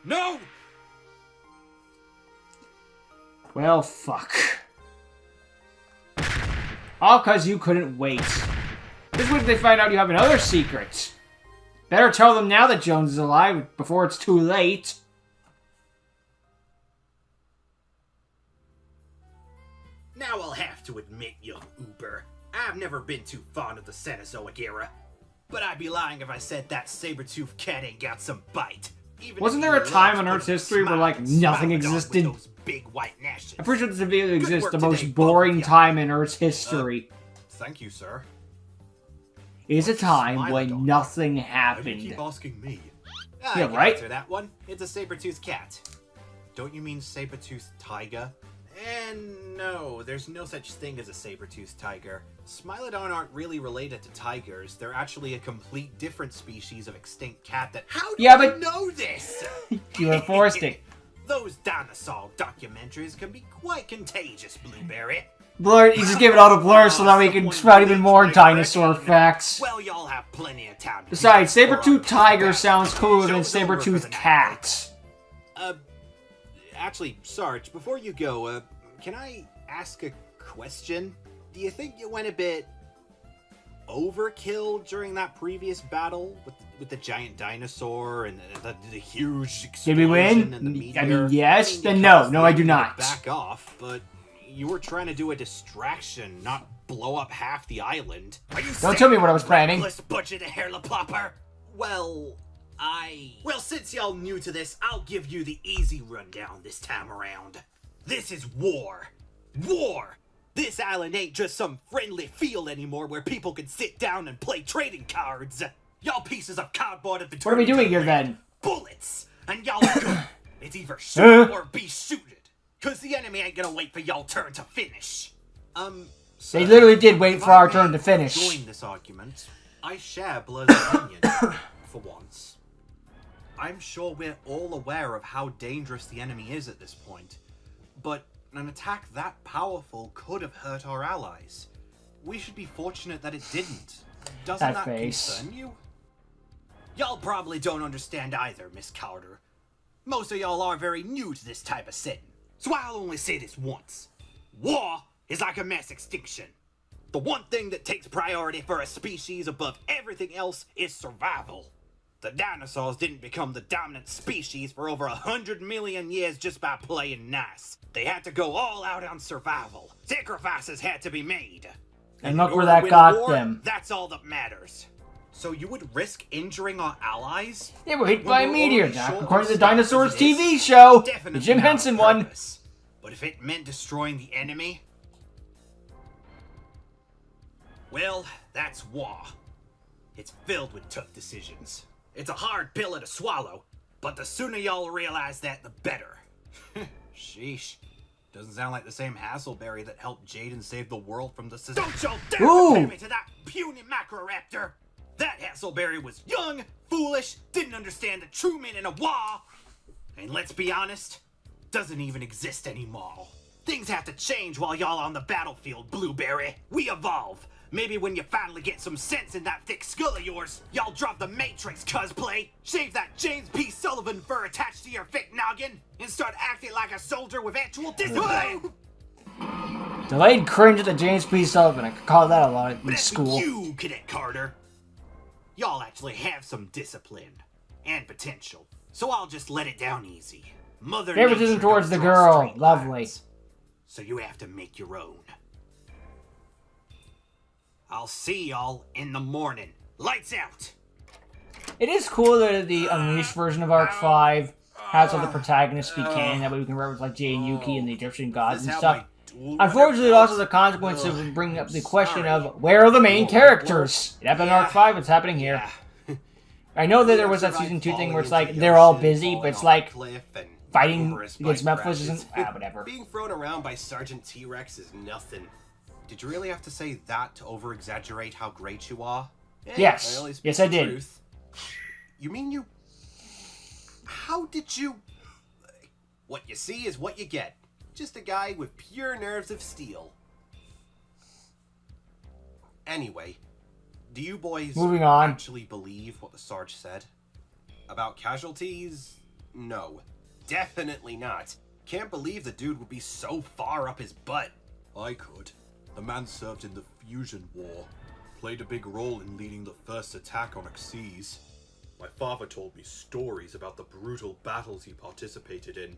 Speaker 2: No!
Speaker 1: Well, fuck. All because you couldn't wait. Just wait till they find out you have another secret. Better tell them now that Jones is alive before it's too late.
Speaker 5: Now I'll have to admit, young Uber, I've never been too fond of the Cenozoic era. But I'd be lying if I said that saber-toothed cat ain't got some bite. Even
Speaker 1: Wasn't
Speaker 5: if
Speaker 1: there
Speaker 5: he
Speaker 1: a time
Speaker 5: loves
Speaker 1: in Earth's
Speaker 5: putting
Speaker 1: history where,
Speaker 5: smile
Speaker 1: like,
Speaker 5: and
Speaker 1: nothing
Speaker 5: smile it on with
Speaker 1: existed?
Speaker 5: those big white gnashes.
Speaker 1: I'm pretty sure this video exists,
Speaker 5: work
Speaker 1: the most
Speaker 5: today, both
Speaker 1: boring
Speaker 5: of ya.
Speaker 1: time in Earth's history.
Speaker 2: Thank you, sir.
Speaker 1: Is a time
Speaker 2: Smile
Speaker 1: when
Speaker 2: on?
Speaker 1: nothing
Speaker 2: Why do you
Speaker 1: happened.
Speaker 2: keep asking me?
Speaker 5: I
Speaker 1: Yeah,
Speaker 5: can
Speaker 1: right?
Speaker 5: answer that one. It's a saber-toothed cat.
Speaker 2: Don't you mean saber-toothed tiger?
Speaker 5: And no, there's no such thing as a saber-toothed tiger. Smilodon aren't really related to tigers. They're actually a complete different species of extinct cat that— How do
Speaker 1: Yeah,
Speaker 5: you
Speaker 1: but-
Speaker 5: know this?
Speaker 1: You were forced it.
Speaker 5: Those dinosaur documentaries can be quite contagious, Blueberry.
Speaker 1: Blur, you just give it all to Blur so that we can spread even more dinosaur facts.
Speaker 5: Well, y'all have plenty of time. to
Speaker 1: Besides,
Speaker 5: do it, or
Speaker 1: saber-toothed
Speaker 5: I'll
Speaker 1: tiger
Speaker 5: back.
Speaker 1: sounds cooler than
Speaker 5: Show's over for
Speaker 1: saber-toothed
Speaker 5: the night.
Speaker 1: cat.
Speaker 5: Actually, Sarge, before you go, can I ask a question? Do you think you went a bit overkill during that previous battle with the giant dinosaur and the huge
Speaker 1: Did we
Speaker 5: explosion
Speaker 1: win?
Speaker 5: and the meteor?
Speaker 1: I mean, yes,
Speaker 5: you
Speaker 1: then no.
Speaker 5: caused
Speaker 1: No,
Speaker 5: the
Speaker 1: I do
Speaker 5: enemy to
Speaker 1: not.
Speaker 5: Back off, but you were trying to do a distraction, not blow up half the island. Are you
Speaker 1: Don't tell me what I was planning.
Speaker 5: reckless budget hair plopper? Well, Well, since y'all new to this, I'll give you the easy rundown this time around. This is war. War! This island ain't just some friendly field anymore where people can sit down and play trading cards. Y'all pieces of cardboard have
Speaker 1: What are we
Speaker 5: determined
Speaker 1: doing
Speaker 5: to
Speaker 1: here
Speaker 5: land
Speaker 1: then?
Speaker 5: bullets, and y'all are good. It's either shoot or be shooted. Cause the enemy ain't gonna wait for y'all turn to finish.
Speaker 1: They literally did wait
Speaker 2: If
Speaker 1: for
Speaker 2: I
Speaker 1: our
Speaker 2: may
Speaker 1: turn to finish.
Speaker 2: Join this argument. I share Blur's opinion, for once. I'm sure we're all aware of how dangerous the enemy is at this point, but an attack that powerful could have hurt our allies. We should be fortunate that it didn't. Doesn't
Speaker 1: That
Speaker 2: that
Speaker 1: face.
Speaker 2: concern you?
Speaker 5: Y'all probably don't understand either, Miss Carter. Most of y'all are very new to this type of setting, so I'll only say this once. War is like a mass extinction. The one thing that takes priority for a species above everything else is survival. The dinosaurs didn't become the dominant species for over 100 million years just by playing nice. They had to go all out on survival. Sacrifices had to be made.
Speaker 1: And
Speaker 5: in
Speaker 1: look where
Speaker 5: order to
Speaker 1: that
Speaker 5: win a
Speaker 1: got
Speaker 5: war,
Speaker 1: them.
Speaker 5: That's all that matters.
Speaker 2: So you would risk injuring our allies?
Speaker 1: They were hit by a
Speaker 2: When we're
Speaker 1: meteor,
Speaker 2: already short
Speaker 1: according to the
Speaker 2: of staff
Speaker 1: Dinosaurs
Speaker 2: as it is?
Speaker 1: TV show. The
Speaker 5: Definitely
Speaker 1: Jim
Speaker 5: not on
Speaker 1: Henson one.
Speaker 5: purpose. But if it meant destroying the enemy, well, that's war. It's filled with tough decisions. It's a hard pill to swallow, but the sooner y'all realize that, the better.
Speaker 2: Sheesh. Doesn't sound like the same Hasselberry that helped Jaden save the world from the
Speaker 5: Don't y'all dare
Speaker 1: Ooh.
Speaker 5: compare me to that puny macroraptor! That Hasselberry was young, foolish, didn't understand the true meaning of war, and let's be honest, doesn't even exist anymore. Things have to change while y'all on the battlefield, Blueberry. We evolve. Maybe when you finally get some sense in that thick skull of yours, y'all drop the Matrix cosplay, shave that James P. Sullivan fur attached to your fake noggin, and start acting like a soldier with actual discipline.
Speaker 1: Delayed cringe at the James P. Sullivan. I could call that a lot in
Speaker 5: But as for
Speaker 1: school.
Speaker 5: you, Cadet Carter, y'all actually have some discipline and potential. So I'll just let it down easy. Mother
Speaker 1: Favoritism
Speaker 5: Nature
Speaker 1: towards
Speaker 5: don't
Speaker 1: the
Speaker 5: draw
Speaker 1: girl.
Speaker 5: straight
Speaker 1: Lovely.
Speaker 5: lines. So you have to make your own. I'll see y'all in the morning. Lights out!
Speaker 1: It is cool that the Unleashed version of Arc 5 has all the protagonists speak canon. That way we can reference like Jay and Yuki and the Egyptian gods and stuff. Unfortunately, it also has the consequence of bringing up the question of where are the main characters? It happened in Arc 5, it's happening here. I know that there was that season 2 thing where it's like they're all busy, but it's like fighting against Memphis isn't whatever.
Speaker 4: Being thrown around by Sergeant T-Rex is nothing.
Speaker 2: Did you really have to say that to over-exaggerate how great you are?
Speaker 1: Yes.
Speaker 4: only speak
Speaker 1: Yes, I
Speaker 4: the
Speaker 1: did.
Speaker 4: truth.
Speaker 2: You mean you... How did you...
Speaker 4: What you see is what you get. Just a guy with pure nerves of steel. Anyway,
Speaker 2: Do you boys
Speaker 1: Moving on.
Speaker 2: actually believe what the Sarge said? About casualties? No.
Speaker 4: definitely not. Can't believe the dude would be so far up his butt.
Speaker 2: I could. The man served in the Fusion War. Played a big role in leading the first attack on Xyz. My father told me stories about the brutal battles he participated in.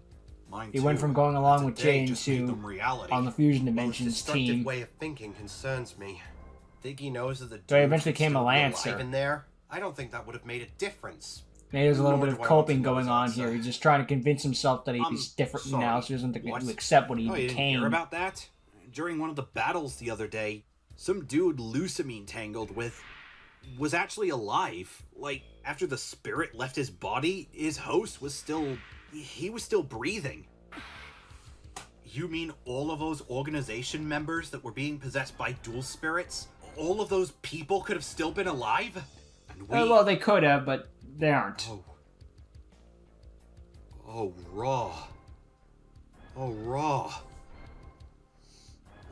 Speaker 2: Mine
Speaker 1: He went
Speaker 2: too.
Speaker 1: from going along
Speaker 2: But
Speaker 1: with
Speaker 2: today
Speaker 1: Jane
Speaker 2: just made
Speaker 1: to
Speaker 2: them reality.
Speaker 1: on the Fusion
Speaker 4: Well, his
Speaker 1: Dimensions
Speaker 4: destructive
Speaker 1: team.
Speaker 4: way of thinking concerns me. Think he knows that the
Speaker 1: So he
Speaker 4: dudes
Speaker 1: eventually
Speaker 4: could
Speaker 1: became a
Speaker 4: still be
Speaker 1: Lancer.
Speaker 4: alive in there? I don't think that would have made a difference.
Speaker 1: Maybe there's a little
Speaker 2: Nor
Speaker 1: bit
Speaker 2: do
Speaker 1: of
Speaker 2: I want to
Speaker 1: coping
Speaker 2: know
Speaker 1: going
Speaker 2: his
Speaker 1: on
Speaker 2: answer.
Speaker 1: here. He's just trying to convince himself that he's
Speaker 2: I'm
Speaker 1: different
Speaker 2: sorry.
Speaker 1: now, so he doesn't
Speaker 2: What?
Speaker 1: accept what he
Speaker 5: Oh, you didn't hear
Speaker 1: became.
Speaker 5: about that? During one of the battles the other day, some dude Lusamine tangled with was actually alive. Like, after the spirit left his body, his host was still... he was still breathing. You mean all of those organization members that were being possessed by dual spirits? All of those people could have still been alive? And we...
Speaker 1: Well, they could have, but they aren't.
Speaker 2: Oh, Raw. Oh, Raw.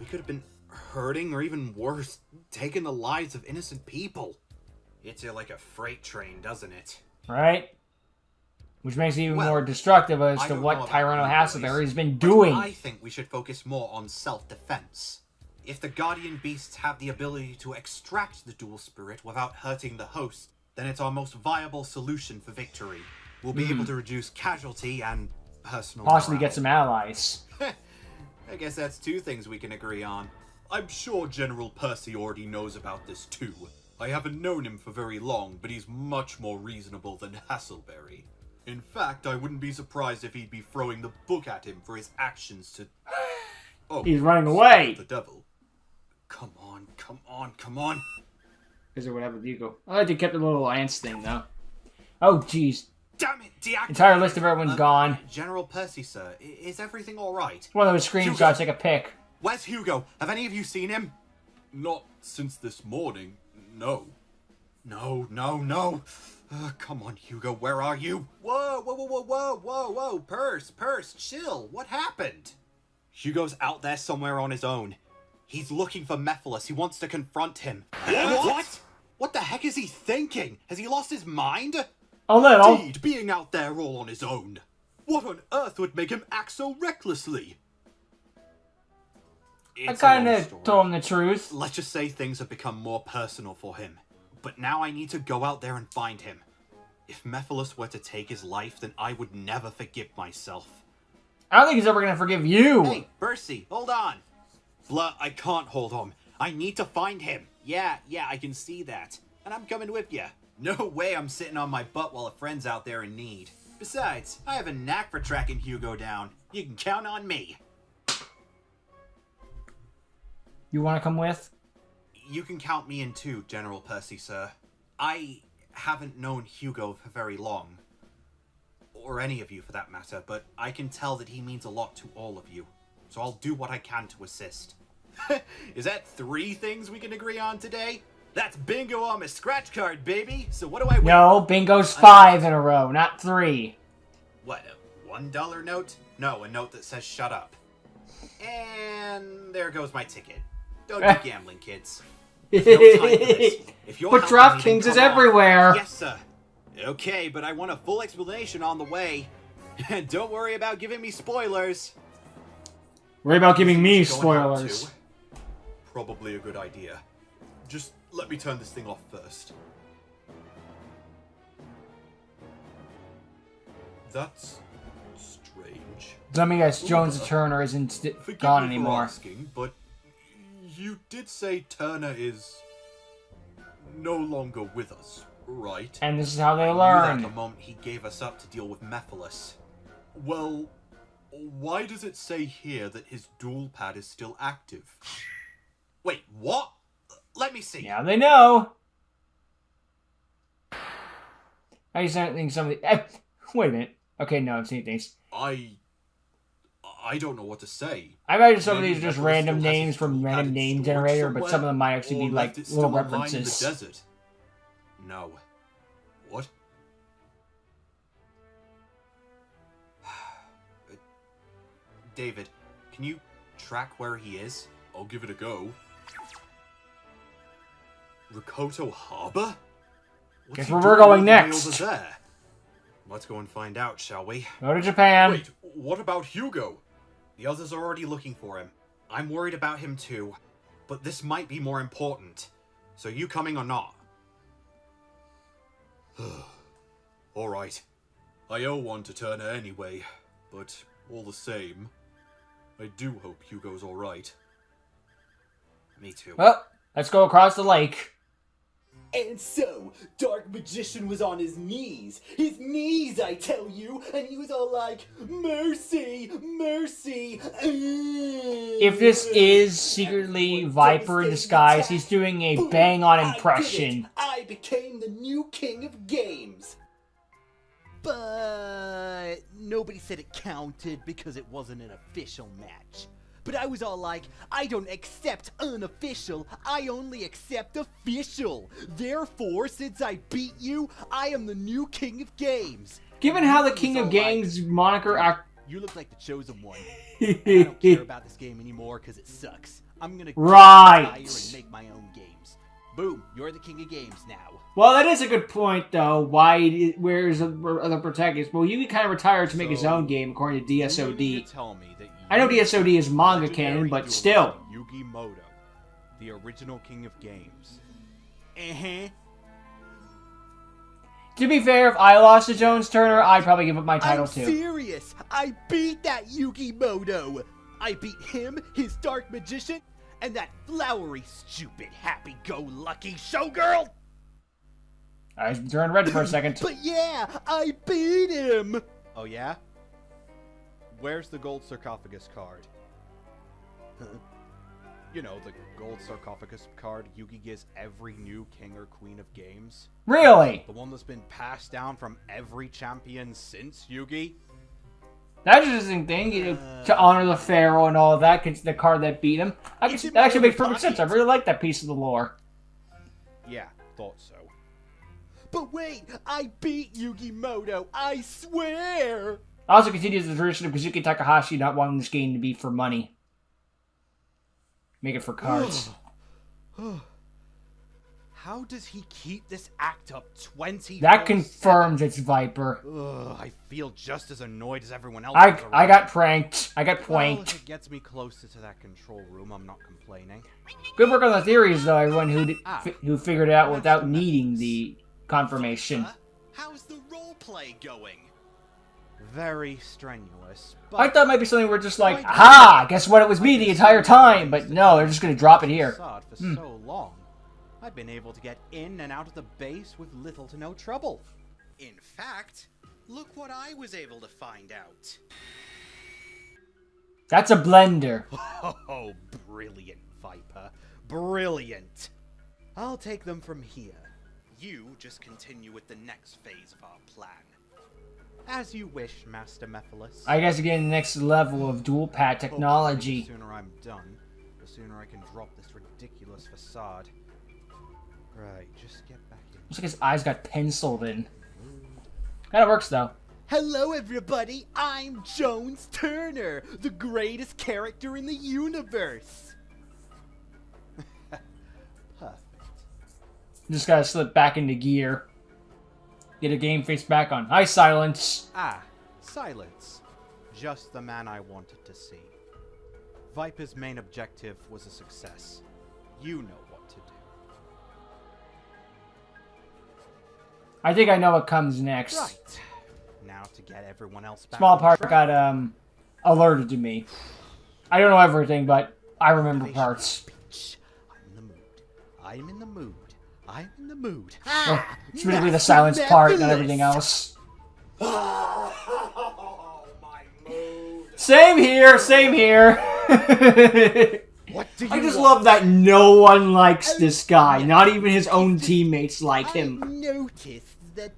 Speaker 5: We could have been hurting, or even worse, taking the lives of innocent people. Hits you like a freight train, doesn't it?
Speaker 1: Right? Which makes it even
Speaker 2: Well,
Speaker 1: more destructive as
Speaker 2: I
Speaker 1: to
Speaker 2: don't
Speaker 1: what
Speaker 2: know about
Speaker 1: Tyranno
Speaker 2: you
Speaker 1: Hasselberry
Speaker 2: boys,
Speaker 1: has been
Speaker 2: but
Speaker 1: doing.
Speaker 2: I think we should focus more on self-defense. If the Guardian Beasts have the ability to extract the dual spirit without hurting the host, then it's our most viable solution for victory. We'll be able to reduce casualty and personal
Speaker 1: Possibly
Speaker 2: morale.
Speaker 1: get some allies.
Speaker 5: I guess that's two things we can agree on.
Speaker 2: I'm sure General Percy already knows about this too. I haven't known him for very long, but he's much more reasonable than Hasselberry. In fact, I wouldn't be surprised if he'd be throwing the book at him for his actions to... Oh,
Speaker 1: He's running away.
Speaker 2: the devil.
Speaker 5: Come on, come on, come on.
Speaker 1: Is it what happened with Yuko? I like they kept the little alliance thing, though. Oh, jeez.
Speaker 5: Damn it, deactivate.
Speaker 1: Entire list of everyone's gone.
Speaker 5: General Percy, sir, is everything alright?
Speaker 1: One of those screenshots, take a pic.
Speaker 5: Where's Hugo? Have any of you seen him?
Speaker 2: Not since this morning, no.
Speaker 5: No, no, no. Come on, Hugo, where are you? Whoa, whoa, whoa, whoa, whoa, whoa, whoa. Perce, chill. What happened? Hugo's out there somewhere on his own. He's looking for Mephiles. He wants to confront him. What? What the heck is he thinking? Has he lost his mind?
Speaker 1: A little.
Speaker 2: Indeed, being out there all on his own. What on earth would make him act so recklessly?
Speaker 1: I
Speaker 5: It's a long
Speaker 1: kind of
Speaker 5: story.
Speaker 1: told him the truth.
Speaker 5: Let's just say things have become more personal for him. But now I need to go out there and find him. If Mephiles were to take his life, then I would never forgive myself.
Speaker 1: I don't think he's ever going to forgive you.
Speaker 5: Hey, Percy, hold on. Blah, I can't hold on. I need to find him. Yeah, I can see that. And I'm coming with you. No way I'm sitting on my butt while a friend's out there in need. Besides, I have a knack for tracking Hugo down. You can count on me.
Speaker 1: You want to come with?
Speaker 5: You can count me in too, General Percy, sir. I haven't known Hugo for very long. Or any of you, for that matter, but I can tell that he means a lot to all of you. So I'll do what I can to assist. Is that 3 things we can agree on today? That's bingo on my scratch card, baby! So what do I win?
Speaker 1: No, bingo's 5 in a row, not 3.
Speaker 5: What, a $1 note? No, a note that says shut up. And there goes my ticket. Don't do gambling, kids. There's no time for this. If you're
Speaker 1: But
Speaker 5: helping me, then
Speaker 1: DraftKings is
Speaker 5: come on.
Speaker 1: everywhere.
Speaker 5: Yes, sir. Okay, but I want a full explanation on the way. And don't worry about giving me spoilers.
Speaker 1: Worry about giving me
Speaker 2: Going out
Speaker 1: spoilers.
Speaker 2: too? Probably a good idea. Just let me turn this thing off first. That's strange.
Speaker 1: Let me guess, Jones Turner isn't
Speaker 2: Forgive
Speaker 1: gone
Speaker 2: me for
Speaker 1: anymore.
Speaker 2: asking, but you did say Turner is no longer with us, right?
Speaker 1: And this is how they
Speaker 5: I knew that the
Speaker 1: learn.
Speaker 5: moment he gave us up to deal with Mephiles.
Speaker 2: Well, why does it say here that his dual pad is still active?
Speaker 5: Wait, what? Let me see.
Speaker 1: Now they know. I just don't think some of the... wait a minute. Okay, no, I've seen things.
Speaker 2: I don't know what to say.
Speaker 1: I imagine some of
Speaker 2: Maybe
Speaker 1: these are just
Speaker 2: Mephiles
Speaker 1: random
Speaker 2: still has
Speaker 1: names
Speaker 2: his
Speaker 1: from
Speaker 2: dual
Speaker 1: random
Speaker 2: pad
Speaker 1: name
Speaker 2: stored
Speaker 1: generator, but
Speaker 2: somewhere,
Speaker 1: some of them might actually
Speaker 2: or
Speaker 1: be like
Speaker 2: left it still
Speaker 1: little
Speaker 2: online in the
Speaker 1: references.
Speaker 2: desert. No. What?
Speaker 5: David, can you track where he is?
Speaker 2: I'll give it a go. Rikoto Harbor? What's
Speaker 1: Guess
Speaker 2: he
Speaker 1: where
Speaker 2: doing
Speaker 1: we're going
Speaker 2: all the way
Speaker 1: next.
Speaker 2: over there?
Speaker 5: Let's go and find out, shall we?
Speaker 1: Go to Japan.
Speaker 2: Wait, what about Hugo?
Speaker 5: The others are already looking for him. I'm worried about him too, but this might be more important. So you coming or not?
Speaker 2: Alright. I owe one to Turner anyway, but all the same, I do hope Hugo's alright.
Speaker 4: Me too.
Speaker 1: Well, let's go across the lake.
Speaker 6: And so, Dark Magician was on his knees, I tell you, and he was all like, mercy, mercy.
Speaker 1: If this is secretly Viper in disguise, he's doing a bang-on impression.
Speaker 6: I became the new king of games. But nobody said it counted because it wasn't an official match. But I was all like, I don't accept unofficial, I only accept official. Therefore, since I beat you, I am the new king of games.
Speaker 1: Given how the King of Games moniker
Speaker 6: You look like the chosen one. I don't care about this game anymore because it sucks. I'm gonna
Speaker 1: Right.
Speaker 6: retire and make my own games. Boom, you're the king of games now.
Speaker 1: Well, that is a good point, though. Where's the other protagonist? Well, Yugi kind of retired to make his own game, according to DSOD.
Speaker 6: Tell me that
Speaker 1: I know DSOD is manga canon, but still.
Speaker 6: Yugioh, the original king of games.
Speaker 1: To be fair, if I lost to Jones Turner, I'd probably give up my title
Speaker 6: I'm
Speaker 1: too.
Speaker 6: serious. I beat that Yugioh. I beat him, his dark magician, and that flowery, stupid, happy-go-lucky showgirl.
Speaker 1: I turned red for a second.
Speaker 6: But yeah, I beat him. Oh yeah? Where's the gold sarcophagus card? You know, the gold sarcophagus card Yugi gives every new king or queen of games.
Speaker 1: Really?
Speaker 6: The one that's been passed down from every champion since Yugi.
Speaker 1: That's an interesting thing, to honor the pharaoh and all of that, the card that beat him. That actually makes perfect sense. I really like that piece of the lore.
Speaker 6: Yeah, thought so. But wait, I beat Yugimoto, I swear!
Speaker 1: Also continues the tradition of Kazuki Takahashi not wanting this game to be for money. Make it for cards.
Speaker 6: How does he keep this act up 20
Speaker 1: That confirms it's Viper.
Speaker 6: I feel just as annoyed as everyone else.
Speaker 1: I got pranked. I got
Speaker 6: Well,
Speaker 1: pranked.
Speaker 6: if it gets me closer to that control room, I'm not complaining.
Speaker 1: Good work on the theories, though, everyone who figured it out without needing the confirmation.
Speaker 5: How's the roleplay going?
Speaker 6: Very strenuous. But
Speaker 1: I thought it might be something where just like, aha, guess what, it was me the entire time, but no, they're just gonna drop it here.
Speaker 6: For so long, I've been able to get in and out of the base with little to no trouble.
Speaker 5: In fact, look what I was able to find out.
Speaker 1: That's a blender.
Speaker 6: Oh, brilliant, Viper. Brilliant. I'll take them from here.
Speaker 5: You just continue with the next phase of our plan.
Speaker 6: As you wish, Master Mephiles.
Speaker 1: I guess again, the next level of dual pad technology.
Speaker 6: The sooner I'm done, the sooner I can drop this ridiculous facade. Right, just get back in.
Speaker 1: Looks like his eyes got penciled in. Kinda works, though.
Speaker 6: Hello, everybody! I'm Jones Turner, the greatest character in the universe! Perfect.
Speaker 1: Just gotta slip back into gear. Get a game face back on. Hi, Silence.
Speaker 6: Ah, Silence. Just the man I wanted to see. Viper's main objective was a success. You know what to do.
Speaker 1: I think I know what comes next.
Speaker 6: Right. Now to get everyone else back
Speaker 1: Small
Speaker 6: on
Speaker 1: part
Speaker 6: track.
Speaker 1: got, alerted to me. I don't know everything, but I remember parts.
Speaker 6: I'm in the mood. I'm in the mood. I'm in the mood.
Speaker 1: Oh, it's really the silence part, not everything else. Same here, same here.
Speaker 6: What do you
Speaker 1: I just
Speaker 6: want?
Speaker 1: love that no one likes this guy. Not even his own teammates like him.
Speaker 6: I noticed that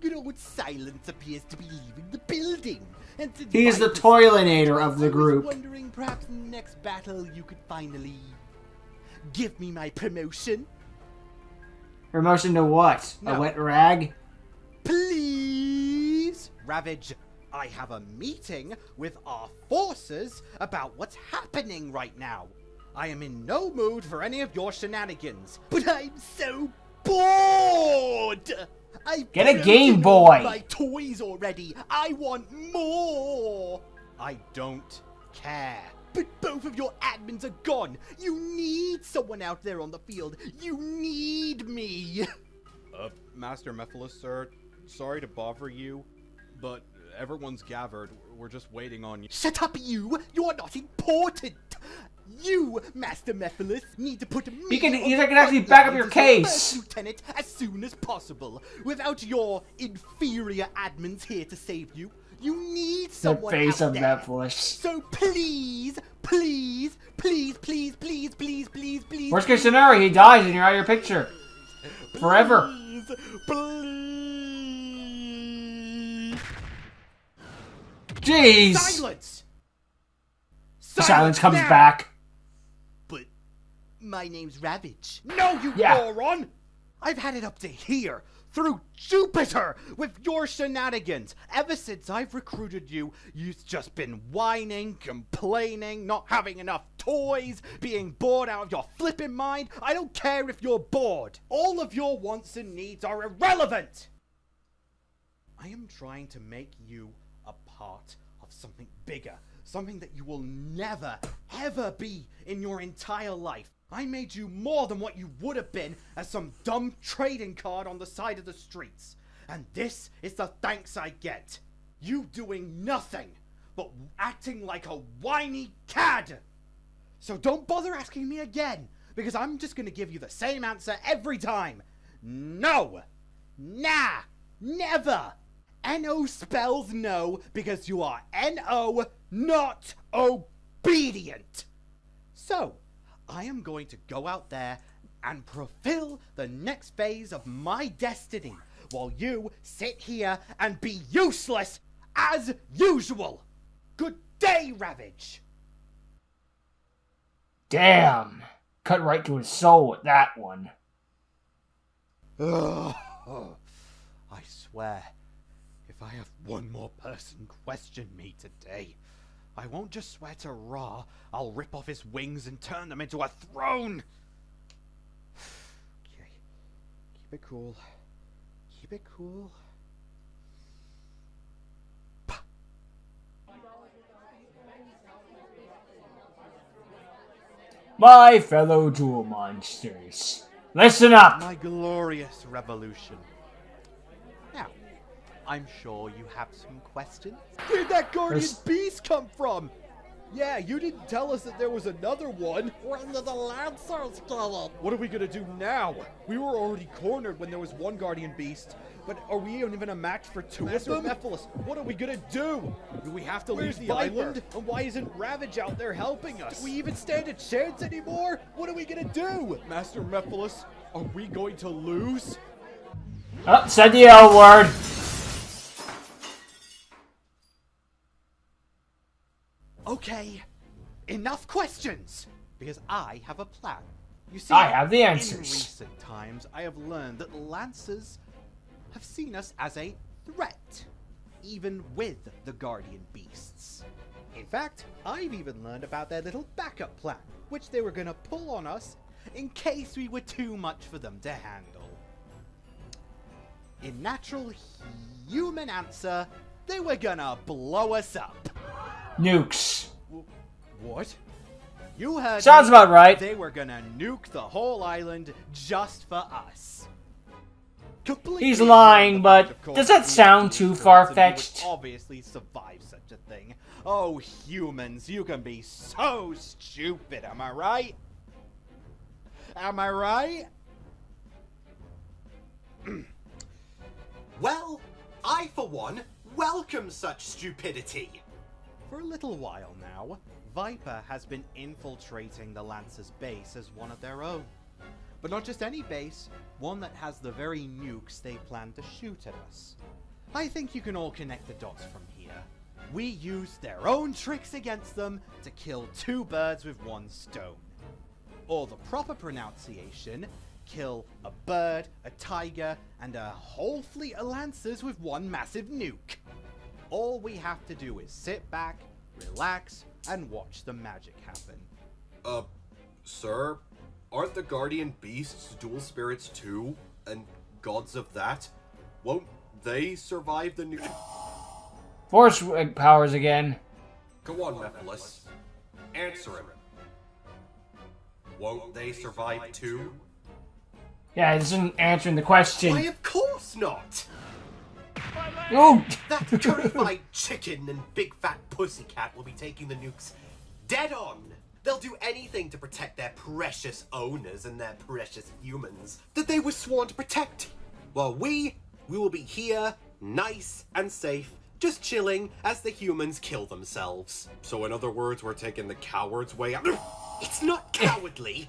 Speaker 6: good old Silence appears to be leaving the building. And since
Speaker 1: He is the
Speaker 6: Viper's
Speaker 1: toilinator of the
Speaker 6: I was
Speaker 1: group.
Speaker 6: wondering perhaps in the next battle you could finally give me my promotion.
Speaker 1: Promotion to what? A
Speaker 6: No.
Speaker 1: wet rag?
Speaker 6: Please? Ravage, I have a meeting with our forces about what's happening right now. I am in no mood for any of your shenanigans, but I'm so bored! I've
Speaker 1: Get a
Speaker 6: broken
Speaker 1: Game
Speaker 6: all
Speaker 1: Boy.
Speaker 6: my toys already. I want more! I don't care. But both of your admins are gone. You need someone out there on the field. You need me. Master Mephiles, sir,
Speaker 7: sorry to bother you, but everyone's gathered. We're just waiting on you.
Speaker 6: Shut up, you! You're not important! You, Master Mephiles, need to put me
Speaker 1: He can
Speaker 6: on the
Speaker 1: actually
Speaker 6: front
Speaker 1: back up
Speaker 6: lines
Speaker 1: your
Speaker 6: as
Speaker 1: case.
Speaker 6: first lieutenant as soon as possible. Without your inferior admins here to save you, you need
Speaker 1: The
Speaker 6: someone
Speaker 1: face
Speaker 6: out
Speaker 1: of
Speaker 6: there.
Speaker 1: Netflix.
Speaker 6: So please, please, please, please, please, please, please, please.
Speaker 1: Worst case scenario, he dies and you're out of your picture. Forever.
Speaker 6: Please, please.
Speaker 1: Jeez!
Speaker 6: Silence!
Speaker 1: Silence comes
Speaker 6: now!
Speaker 1: back.
Speaker 6: But my name's Ravage. No, you
Speaker 1: Yeah.
Speaker 6: moron! I've had it up to here, through Jupiter, with your shenanigans. Ever since I've recruited you, you've just been whining, complaining, not having enough toys, being bored out of your flippin' mind. I don't care if you're bored. All of your wants and needs are irrelevant. I am trying to make you a part of something bigger. Something that you will never, ever be in your entire life. I made you more than what you would have been as some dumb trading card on the side of the streets. And this is the thanks I get. You doing nothing but acting like a whiny cad. So don't bother asking me again, because I'm just gonna give you the same answer every time. No! Nah! Never! N-O spells no, because you are N-O, not obedient. So, I am going to go out there and fulfill the next phase of my destiny, while you sit here and be useless as usual. Good day, Ravage.
Speaker 1: Damn. Cut right to his soul with that one.
Speaker 6: Ugh. I swear, if I have one more person question me today, I won't just swear to Ra, I'll rip off his wings and turn them into a throne! Okay, keep it cool. Keep it cool.
Speaker 1: My fellow jewel monsters, listen up!
Speaker 6: My glorious revolution. Now, I'm sure you have some questions. Where'd that guardian
Speaker 1: There's-
Speaker 6: beast come from? Yeah, you didn't tell us that there was another one. When did the Lancers get it? What are we gonna do now? We were already cornered when there was one guardian beast. But are we even a match for two of them? Mephiles, what are we gonna do? Do we have to leave the island? And why isn't Ravage out there helping us? Do we even stand a chance anymore? What are we gonna do? Master Mephiles, are we going to lose?
Speaker 1: Oh, said the L word.
Speaker 6: Okay, enough questions, because I have a plan. You see,
Speaker 1: I have the
Speaker 6: in
Speaker 1: answers.
Speaker 6: recent times, I have learned that the Lancers have seen us as a threat, even with the Guardian Beasts. In fact, I've even learned about their little backup plan, which they were gonna pull on us in case we were too much for them to handle. In natural human answer, they were gonna blow us up.
Speaker 1: Nukes.
Speaker 6: What? You heard
Speaker 1: Sounds
Speaker 6: me.
Speaker 1: about right.
Speaker 6: They were gonna nuke the whole island just for us. Completely
Speaker 1: He's
Speaker 6: ignoring
Speaker 1: lying,
Speaker 6: the
Speaker 1: but
Speaker 6: fact, of course,
Speaker 1: does that
Speaker 6: we
Speaker 1: sound
Speaker 6: were
Speaker 1: too
Speaker 6: humans and we
Speaker 1: far-fetched?
Speaker 6: would obviously survive such a thing. Oh, humans, you can be so stupid, am I right? Am I right?
Speaker 4: Well, I, for one, welcome such stupidity.
Speaker 6: For a little while now, Viper has been infiltrating the Lancers' base as one of their own. But not just any base, one that has the very nukes they plan to shoot at us. I think you can all connect the dots from here. We used their own tricks against them to kill two birds with one stone. Or the proper pronunciation, kill a bird, a tiger, and a whole fleet of Lancers with one massive nuke. All we have to do is sit back, relax, and watch the magic happen.
Speaker 2: Sir? Aren't the Guardian Beasts dual spirits too? And gods of that? Won't they survive the new...
Speaker 1: Force powers again.
Speaker 2: Go on, Mephiles. Answer him. Won't they survive too?
Speaker 1: Yeah, this isn't answering the question.
Speaker 4: Why, of course not!
Speaker 1: Oh!
Speaker 4: That currified chicken and big fat pussycat will be taking the nukes dead on. They'll do anything to protect their precious owners and their precious humans that they were sworn to protect. While we will be here, nice and safe, just chilling as the humans kill themselves.
Speaker 2: So in other words, we're taking the coward's way out.
Speaker 4: It's not cowardly.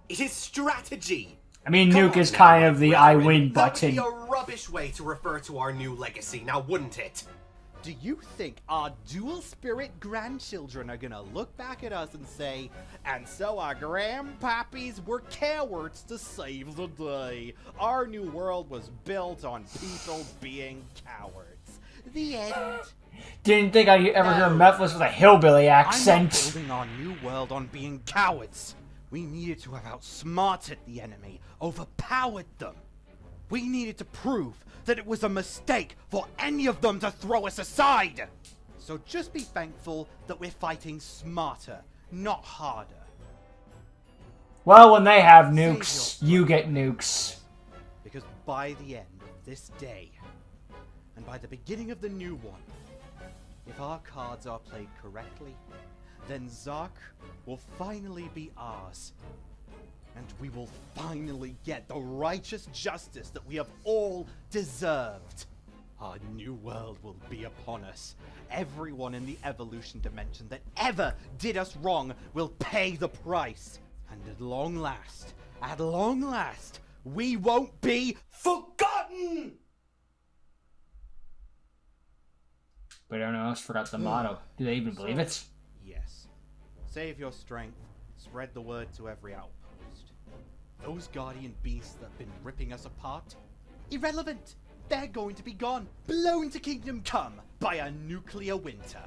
Speaker 4: It is strategy.
Speaker 1: I mean,
Speaker 4: Come
Speaker 1: nuke
Speaker 4: on
Speaker 1: is
Speaker 4: now,
Speaker 1: kind of the I
Speaker 4: brethren.
Speaker 1: win
Speaker 4: That
Speaker 1: button.
Speaker 4: would be a rubbish way to refer to our new legacy, now wouldn't it?
Speaker 6: Do you think our dual spirit grandchildren are gonna look back at us and say, and so our grandpappies were cowards to save the day. Our new world was built on people being cowards. The end.
Speaker 1: Didn't think I'd ever hear Mephiles with a hillbilly
Speaker 6: I'm not
Speaker 1: accent.
Speaker 6: building our new world on being cowards. We needed to have outsmarted the enemy, overpowered them. We needed to prove that it was a mistake for any of them to throw us aside. So just be thankful that we're fighting smarter, not harder.
Speaker 1: Well, when they have
Speaker 6: Save
Speaker 1: nukes,
Speaker 6: your
Speaker 1: you get nukes.
Speaker 6: Because by the end of this day, and by the beginning of the new one, if our cards are played correctly, then Zark will finally be ours. And we will finally get the righteous justice that we have all deserved. Our new world will be upon us. Everyone in the evolution dimension that ever did us wrong will pay the price. And at long last, we won't be forgotten!
Speaker 1: But everyone else forgot the motto. Do they even believe it?
Speaker 6: Yes. Save your strength. Spread the word to every outpost. Those guardian beasts that have been ripping us apart? Irrelevant! They're going to be gone, blown to kingdom come by a nuclear winter.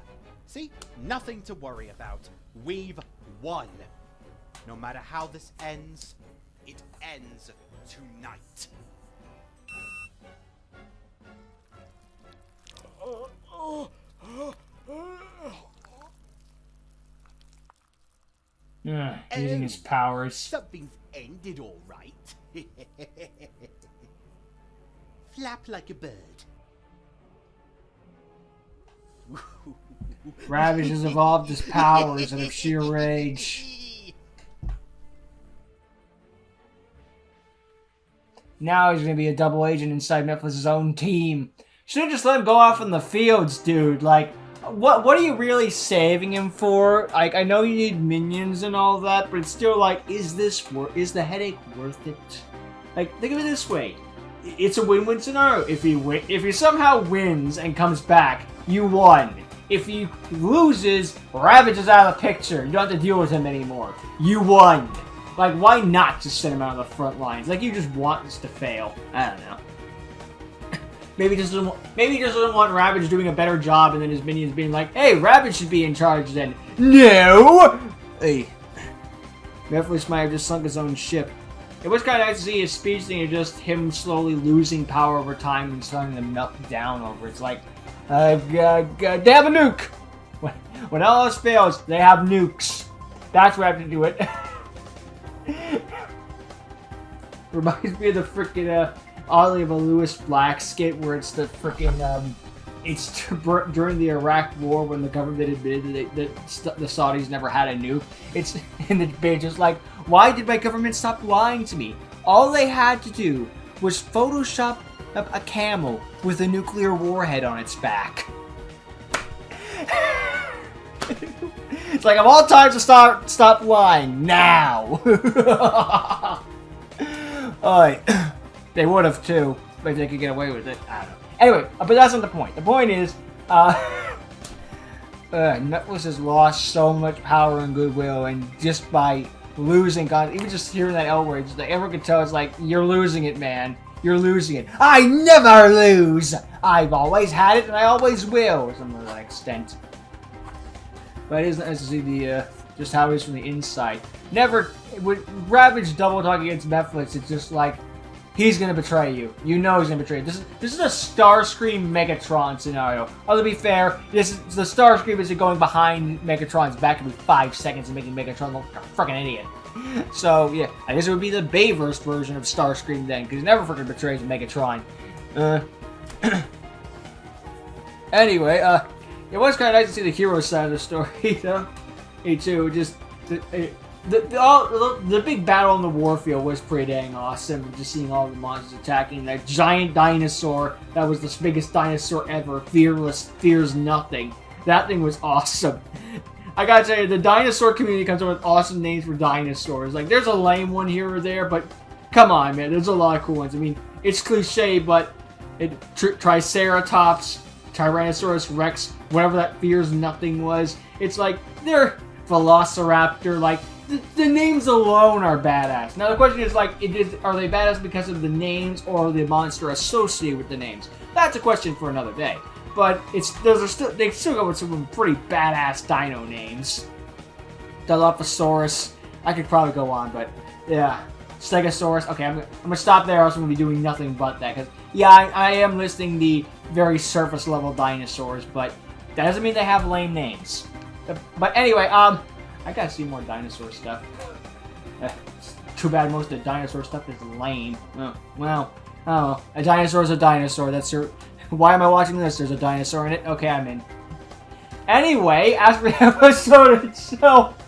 Speaker 6: See? Nothing to worry about. We've won. No matter how this ends, it ends tonight.
Speaker 1: Using his powers.
Speaker 6: Something's ended all right. Flap like a bird.
Speaker 1: Ravage has evolved his powers out of sheer rage. Now he's gonna be a double agent inside Mephiles' own team. Should've just let him go off in the fields, dude. Like, what are you really saving him for? Like, I know you need minions and all that, but it's still like, is the headache worth it? Like, think of it this way. It's a win-win scenario. If he somehow wins and comes back, you won. If he loses, Ravage is out of the picture. You don't have to deal with him anymore. You won. Like, why not just send him out of the front lines? Like, you just want this to fail. I don't know. Maybe he just doesn't want Ravage doing a better job, and then his minions being like, "Hey, Ravage should be in charge then." No. Hey, Mephiles might have just sunk his own ship. It was kind of nice to see his speech thing of just him slowly losing power over time and starting to melt down over. It's like, they have a nuke. When all else fails, they have nukes. That's what I have to do it. Reminds me of the freaking oddly of a Lewis Black skit where it's the freaking it's during the Iraq War when the government admitted that the Saudis never had a nuke. It's in the debate just like, why did my government stop lying to me? All they had to do was Photoshop a camel with a nuclear warhead on its back. It's like, of all times to stop lying, now. Alright. They would have too, but if they could get away with it. I don't know. Anyway, but that's not the point. The point is, Mephiles has lost so much power and goodwill, and just by losing, God, even just hearing that L word, like, everyone can tell it's like, you're losing it, man. You're losing it. I never lose! I've always had it, and I always will, or something to that extent. But it is nice to see the, just how it is from the inside. Never, with Ravage double talk against Mephiles, it's just like, he's gonna betray you. You know he's gonna betray you. This is a Starscream Megatron scenario. Although to be fair, the Starscream isn't going behind Megatron's back every 5 seconds and making Megatron look like a freaking idiot. So yeah, I guess it would be the Bayverse version of Starscream then, because he never freaking betrays Megatron. Anyway, it was kind of nice to see the hero side of the story, though. Me too. Just the big battle on the warfield was pretty dang awesome. Just seeing all the monsters attacking that giant dinosaur that was the biggest dinosaur ever, fearless, fears nothing. That thing was awesome. I gotta tell you, the dinosaur community comes up with awesome names for dinosaurs. Like, there's a lame one here or there, but come on, man, there's a lot of cool ones. I mean, it's cliche, but Triceratops, Tyrannosaurus Rex, whatever that fears nothing was. It's like, they're Velociraptor, like, the names alone are badass. Now the question is, like, are they badass because of the names or the monster associated with the names? That's a question for another day. But they still go with some pretty badass dino names. Dilophosaurus. I could probably go on, but yeah. Stegosaurus. Okay, I'm gonna stop there, or else I'm gonna be doing nothing but that. Cause yeah, I am listing the very surface level dinosaurs, but that doesn't mean they have lame names. But anyway, I gotta see more dinosaur stuff. Too bad most of the dinosaur stuff is lame. Oh, well, oh, a dinosaur is a dinosaur. That's your. Why am I watching this? There's a dinosaur in it. Okay, I'm in. Anyway, as for the episode itself,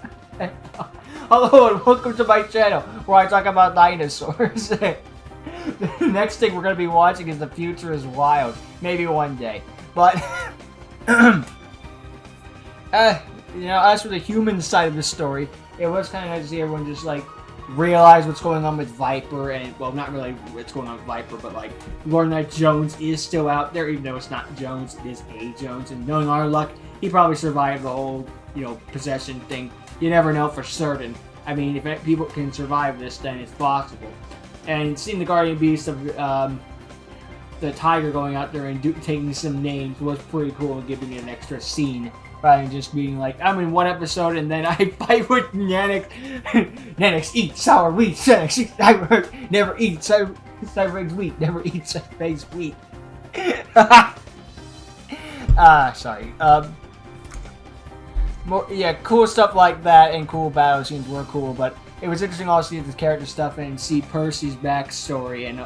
Speaker 1: hello and welcome to my channel where I talk about dinosaurs. The next thing we're gonna be watching is The Future is Wild. Maybe one day, but. You know, as for the human side of the story, it was kind of nice to see everyone just, like, realize what's going on with Viper, and, well, not really what's going on with Viper, but, like, learn that Jones is still out there, even though it's not Jones, it is a Jones, and knowing our luck, he probably survived the whole, you know, possession thing. You never know for certain. I mean, if people can survive this, then it's possible. And seeing the Guardian Beast of, the Tiger going out there and taking some names was pretty cool, and giving it an extra scene. Rather than just being like, I'm in one episode and then I fight with Nanix. Nanix eats sour wheat. Nanix eats sour, never eats sour wheat. Never eats sour wheat. Sorry. More, yeah, cool stuff like that and cool battle scenes were cool, but it was interesting also to see the character stuff and see Percy's backstory and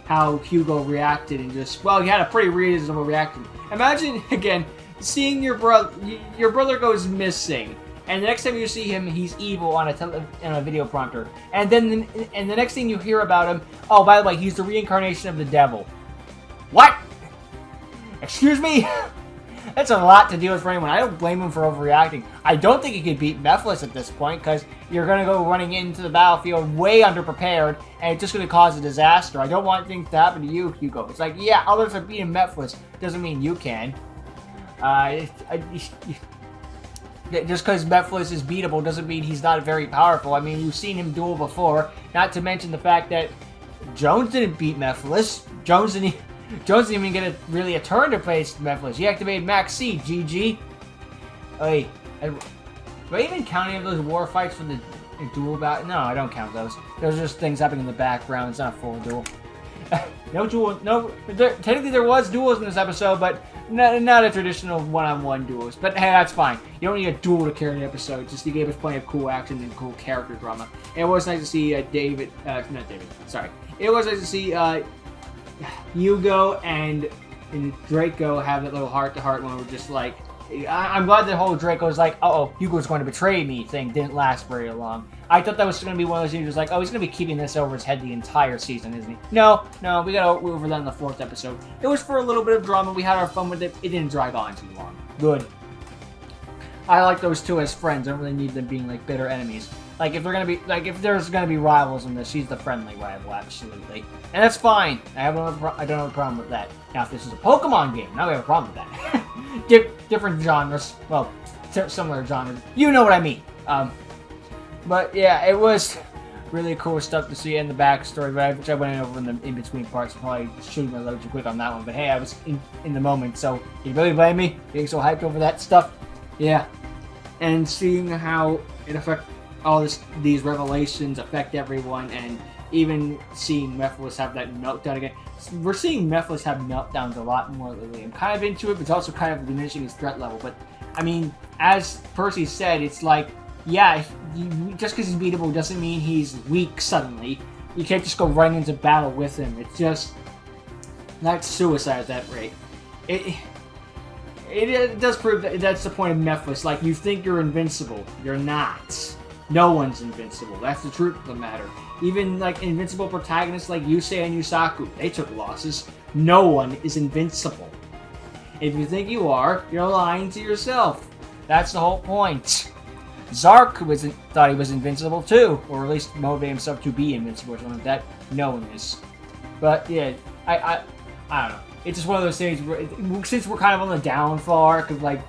Speaker 1: how Hugo reacted and just, well, he had a pretty reasonable reaction. Imagine, again, seeing your brother goes missing, and the next time you see him, he's evil on a video prompter, and then the next thing you hear about him, oh, by the way, he's the reincarnation of the devil. What? Excuse me? That's a lot to deal with for anyone. I don't blame him for overreacting. I don't think he could beat Mephiles at this point, because you're going to go running into the battlefield way underprepared, and it's just going to cause a disaster. I don't want things to happen to you, Hugo. It's like, yeah, others have beaten Mephiles. Doesn't mean you can. Just because Mephiles is beatable doesn't mean he's not very powerful. I mean, you've seen him duel before. Not to mention the fact that Jones didn't beat Mephiles. Jones didn't even get a turn to face Mephiles. He activated Max C. GG. Wait, do I even count any of those war fights for the duel battle? No, I don't count those. Those are just things happening in the background. It's not a full duel. No duel. No, technically there was duels in this episode, but not a traditional one-on-one duels. But hey, that's fine. You don't need a duel to carry the episode. Just he gave us plenty of cool action and cool character drama. And it was nice to see It was nice to see Yugo and Draco have that little heart-to-heart when we're just like, I'm glad the whole Draco's like, uh-oh, Yugo's going to betray me thing didn't last very long. I thought that was going to be one of those things just like, oh, he's going to be keeping this over his head the entire season, isn't he? No, we got over that in the 4th episode. It was for a little bit of drama. We had our fun with it. It didn't drag on too long. Good. I like those two as friends. I don't really need them being like bitter enemies. Like if there's gonna be rivals in this, she's the friendly rival, absolutely, and that's fine. I don't have a problem with that. Now, if this is a Pokemon game, now we have a problem with that. Different genres, well, similar genres. You know what I mean. But yeah, it was really cool stuff to see in the backstory, which I went over in the in-between parts. Probably shooting my load too quick on that one, but hey, I was in the moment, so you really blame me being so hyped over that stuff? Yeah, and seeing how it affects all these revelations affect everyone, and even seeing Mephiles have that meltdown again. We're seeing Mephiles have meltdowns a lot more lately. I'm kind of into it, but it's also kind of diminishing his threat level. But, I mean, as Percy said, it's like, yeah, just because he's beatable doesn't mean he's weak suddenly. You can't just go running into battle with him. It's just, that's suicide at that rate. it does prove that that's the point of Mephiles. Like, you think you're invincible. You're not. No one's invincible. That's the truth of the matter. Even, like, invincible protagonists like Yusei and Yusaku, they took losses. No one is invincible. If you think you are, you're lying to yourself. That's the whole point. Zark thought he was invincible too, or at least motivated himself to be invincible or something like that. No one is. But yeah, I don't know. It's just one of those things where, since we're kind of on the downfall arc of like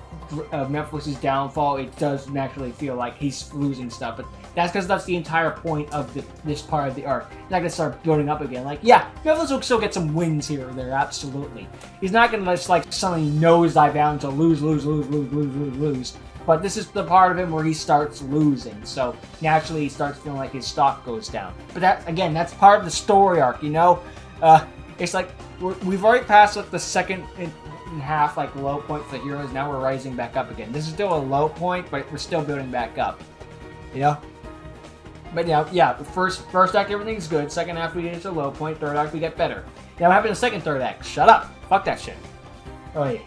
Speaker 1: Mephiles' downfall, it does naturally feel like he's losing stuff. But that's because that's the entire point of this part of the arc. He's not gonna start building up again. Like, yeah, Mephiles will still get some wins here or there, absolutely. He's not gonna just like suddenly nosedive down to lose. But this is the part of him where he starts losing, so naturally he starts feeling like his stock goes down. But that, again, that's part of the story arc, you know? It's like, we've already passed like the second and half like low point for the heroes, now we're rising back up again. This is still a low point, but we're still building back up, you know? But yeah, the first act everything's good, second half we get into a low point, third act we get better. Now what happened in the second, third act? Shut up! Fuck that shit. Oh yeah.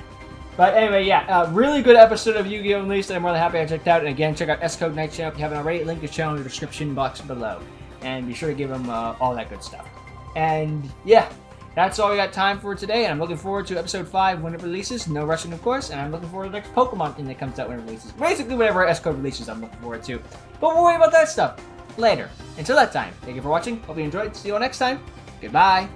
Speaker 1: But anyway, yeah, really good episode of Yu-Gi-Oh! Unleashed that I'm really happy I checked out. And again, check out S-Code Night Channel if you haven't already. Link his channel in the description box below. And be sure to give him all that good stuff. And yeah, that's all we got time for today. And I'm looking forward to episode 5 when it releases. No rushing, of course. And I'm looking forward to the next Pokemon thing that comes out when it releases. Basically, whatever S-Code releases, I'm looking forward to. But we'll worry about that stuff later. Until that time, thank you for watching. Hope you enjoyed. See you all next time. Goodbye.